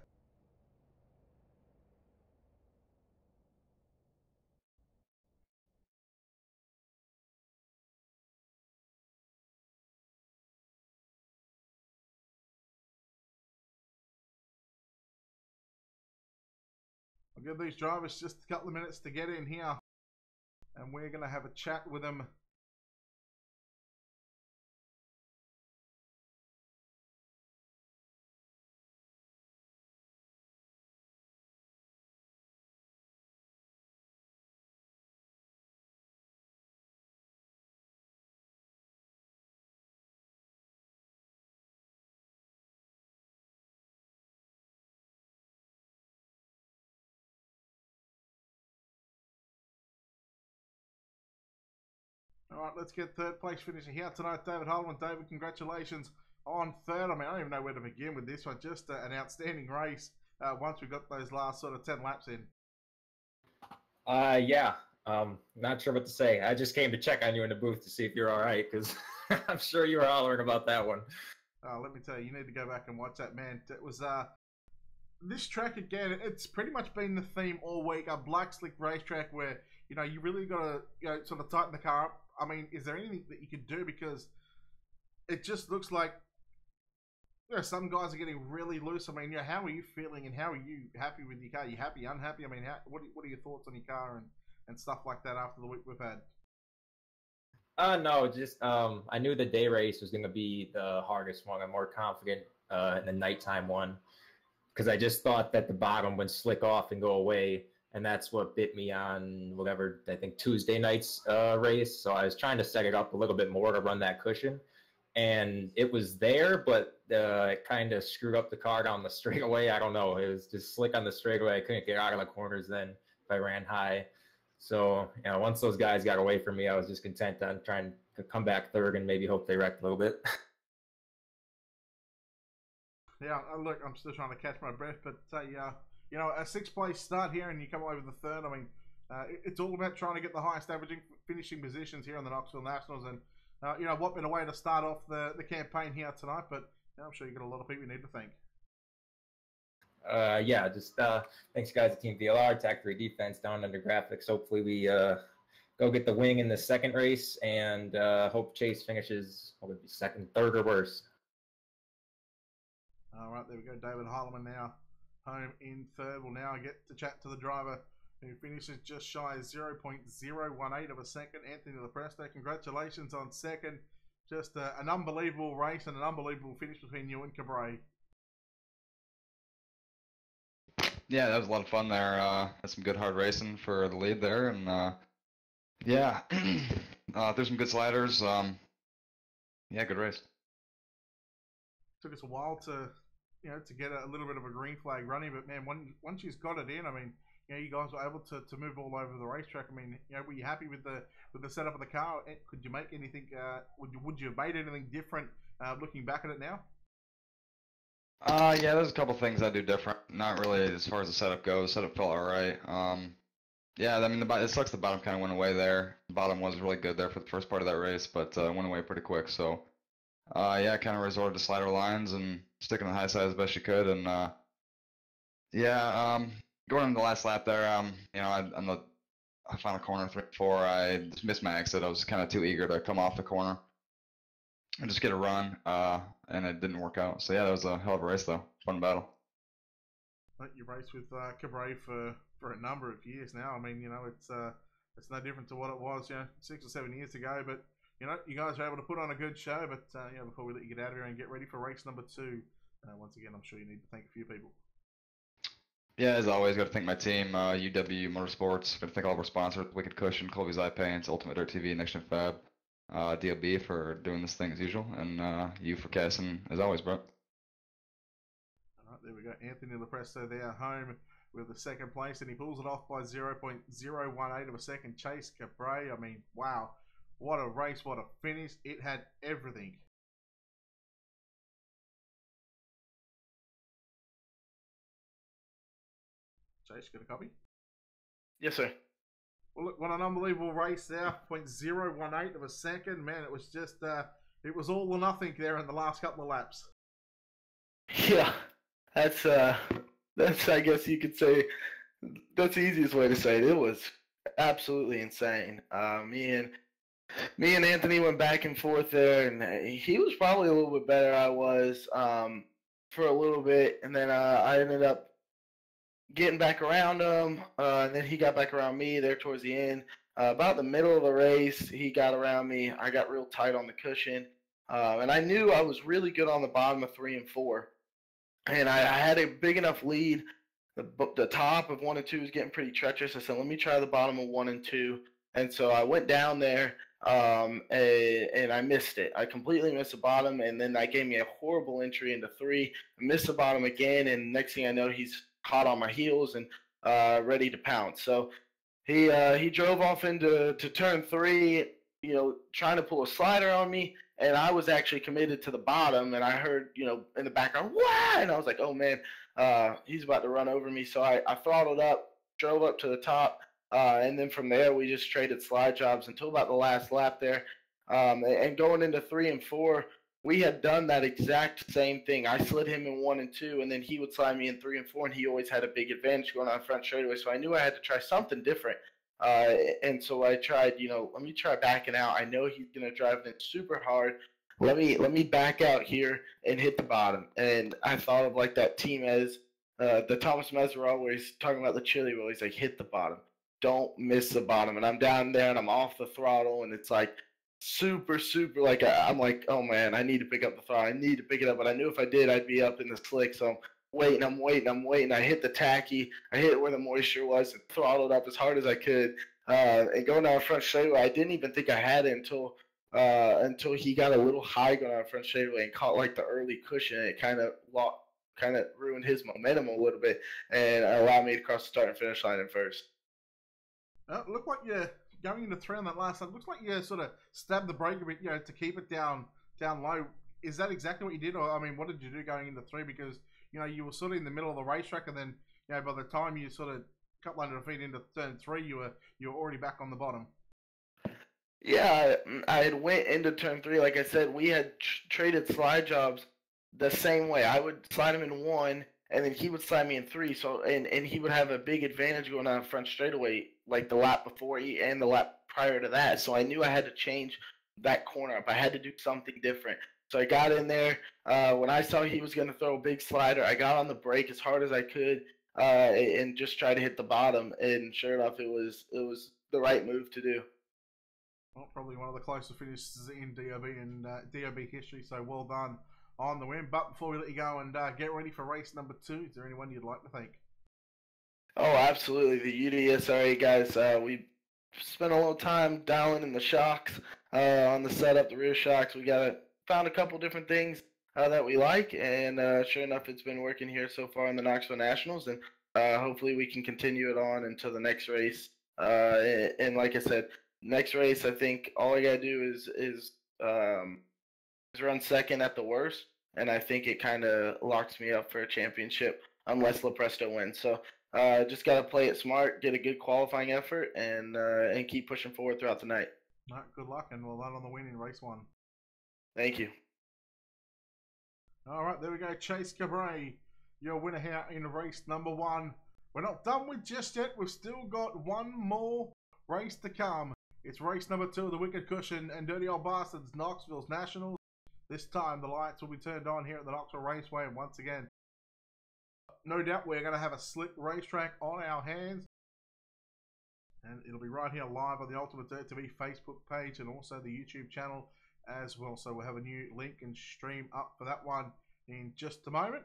I'll give these drivers just a couple of minutes to get in here, and we're going to have a chat with them. All right, let's get third place finisher here tonight, David Heilemann. David, congratulations on third. I mean, I don't even know where to begin with this one. Just an outstanding race once we got those last sort of 10 laps in. Yeah. Not sure what to say. I just came to check on you in the booth to see if you're all right, because I'm sure you were hollering about that one. Let me tell you, you need to go back and watch that, man. It was this track again. It's pretty much been the theme all week. A black slick racetrack where you really got to sort of tighten the car up. I mean, is there anything that you could do? Because it just looks like some guys are getting really loose. I mean, how are you feeling, and how are you happy with your car? Are you happy, unhappy? I mean, what are your thoughts on your car and stuff like that after the week we've had? No, just I knew the day race was going to be the hardest one. I'm more confident in the nighttime one, because I just thought that the bottom would slick off and go away. And that's what bit me on whatever, I think, Tuesday night's race. So I was trying to set it up a little bit more to run that cushion. And it was there, but it kind of screwed up the car down the straightaway. I don't know. It was just slick on the straightaway. I couldn't get out of the corners then if I ran high. So, once those guys got away from me, I was just content on trying to come back third and maybe hope they wrecked a little bit. Yeah, look, I'm still trying to catch my breath, but a sixth place start here and you come away with the third. I mean, it's all about trying to get the highest averaging finishing positions here in the Knoxville Nationals. And, what better way to start off the campaign here tonight? But I'm sure you've got a lot of people you need to thank. Yeah, just thanks, guys, to Team VLR, Tag 3 Defense, Down Under Graphics. Hopefully we go get the wing in the second race, and hope Chase finishes, what would be second, third, or worse. All right, there we go. David Heileman now home in third. We'll now get to chat to the driver who finishes just shy of 0.018 of a second. Anthony Lepresto, congratulations on second. Just an unbelievable race and an unbelievable finish between you and Cabray. Yeah, that was a lot of fun there. Had some good hard racing for the lead there, and yeah, there's some good sliders. Yeah, good race. Took us a while to, to get a little bit of a green flag running, but man, once she's got it in, I mean, you guys were able to move all over the racetrack. I mean, were you happy with the setup of the car? Could you make anything? Would you have made anything different looking back at it now? Yeah, there's a couple things I do different. Not really as far as the setup goes. Setup felt all right. Yeah, I mean, it sucks the bottom kind of went away there. The bottom was really good there for the first part of that race, but went away pretty quick. So, yeah, kind of resorted to slider lines and sticking on the high side as best you could. And yeah, going into the last lap there, on the final corner 3-4, I just missed my exit. I was kind of too eager to come off the corner and just get a run, and it didn't work out. So yeah, that was a hell of a race though. Fun battle. You raced with Cabray for a number of years now. I mean, it's no different to what it was, 6 or 7 years ago. But you guys are able to put on a good show. But before we let you get out of here and get ready for race number 2, once again, I'm sure you need to thank a few people. Yeah, as always, got to thank my team, UW Motorsports. Got to thank all of our sponsors, Wicked Cushion, Colby's Eye Paints, Ultimate Dirt TV, Next Gen Fab, DLB for doing this thing as usual, and you for casting as always, bro. All right, there we go. Anthony Lepresto there, home with the second place, and he pulls it off by 0.018 of a second. Chase Cabray, I mean, wow, what a race, what a finish. It had everything. Chase, got a copy? Yes, sir. Well, look, what an unbelievable race there. 0.018 of a second. Man, it was just, it was all or nothing there in the last couple of laps. Yeah, that's I guess you could say, that's the easiest way to say it. It was absolutely insane. Me and Anthony went back and forth there, and he was probably a little bit better than I was for a little bit, and then I ended up getting back around him, and then he got back around me there towards the end. About the middle of the race, he got around me. I got real tight on the cushion, and I knew I was really good on the bottom of 3 and 4, and I had a big enough lead. The top of 1 and 2 was getting pretty treacherous. I said, let me try the bottom of 1 and 2, and so I went down there, and I missed it. I completely missed the bottom, and then that gave me a horrible entry into 3. I missed the bottom again, and next thing I know, he's hot on my heels and ready to pounce. So he drove off into turn 3, trying to pull a slider on me, and I was actually committed to the bottom, and I heard, in the background, wah! And I was like, oh man, he's about to run over me. So I throttled up, drove up to the top, and then from there we just traded slide jobs until about the last lap there. And going into 3 and 4, we had done that exact same thing. I slid him in 1 and 2, and then he would slide me in 3 and 4, and he always had a big advantage going on front straightaway. So I knew I had to try something different. And so I tried, let me try backing out. I know he's going to drive it super hard. Let me back out here and hit the bottom. And I thought of like that team as the Thomas Mesereau where he's talking about the chili roll. He's like, hit the bottom. Don't miss the bottom. And I'm down there, and I'm off the throttle, and it's like, super like I'm like, oh man, I need to pick up the throttle. I need to pick it up, but I knew if I did, I'd be up in the slick. So I'm waiting. I hit the tacky. I hit it where the moisture was, and throttled up as hard as I could. And going down front straightaway, I didn't even think I had it until he got a little high going down front straightaway and caught like the early cushion. It kind of ruined his momentum a little bit and allowed me to cross the start and finish line in first. Look like you're going into 3 on that last lap. Looks like you sort of stabbed the brake a bit, to keep it down low. Is that exactly what you did? Or, I mean, what did you do going into 3? Because, you were sort of in the middle of the racetrack, and then, by the time you sort of a couple hundred feet into turn 3, you were already back on the bottom. Yeah, I had went into turn 3. Like I said, we had traded slide jobs the same way. I would slide him in 1, and then he would slide me in 3. So and he would have a big advantage going on front straightaway, like the lap before and the lap prior to that. So I knew I had to change that corner up. I had to do something different. So I got in there. When I saw he was going to throw a big slider, I got on the brake as hard as I could and just tried to hit the bottom. And sure enough, it was the right move to do. Well, probably one of the closer finishes in DOB and DOB history, so well done on the win. But before we let you go and get ready for race number 2, is there anyone you'd like to thank? Oh, absolutely. The UDSRA guys, we spent a little time dialing in the shocks on the setup, the rear shocks. We found a couple different things that we like, and sure enough, it's been working here so far in the Knoxville Nationals, and hopefully we can continue it on until the next race. And like I said, next race, I think all I gotta do is run second at the worst, and I think it kind of locks me up for a championship unless LaPresto wins. So just gotta play it smart, get a good qualifying effort, and keep pushing forward throughout the night. All right, good luck and well done on the win in race 1. Thank you. All right, there we go. Chase Cabray, your winner here in race number 1. We're not done with just yet. We've still got one more race to come. It's race number 2 of the Wicked Cushion and Dirty Old Bastards Knoxville's Nationals. This time the lights will be turned on here at the Knoxville Raceway, and once again, no doubt we're going to have a slick racetrack on our hands. And it'll be right here live on the Ultimate Dirt TV Facebook page and also the YouTube channel as well. So we'll have a new link and stream up for that one in just a moment.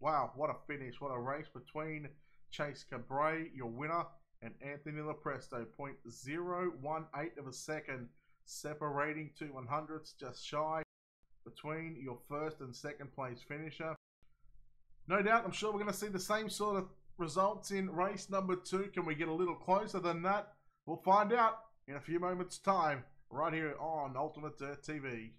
Wow, what a finish. What a race between Chase Cabray, your winner, and Anthony LaPresto. 0.018 of a second separating 2 100ths, just shy, between your first and second place finisher. No doubt, I'm sure we're going to see the same sort of results in race number 2. Can we get a little closer than that? We'll find out in a few moments' time, right here on Ultimate Dirt TV.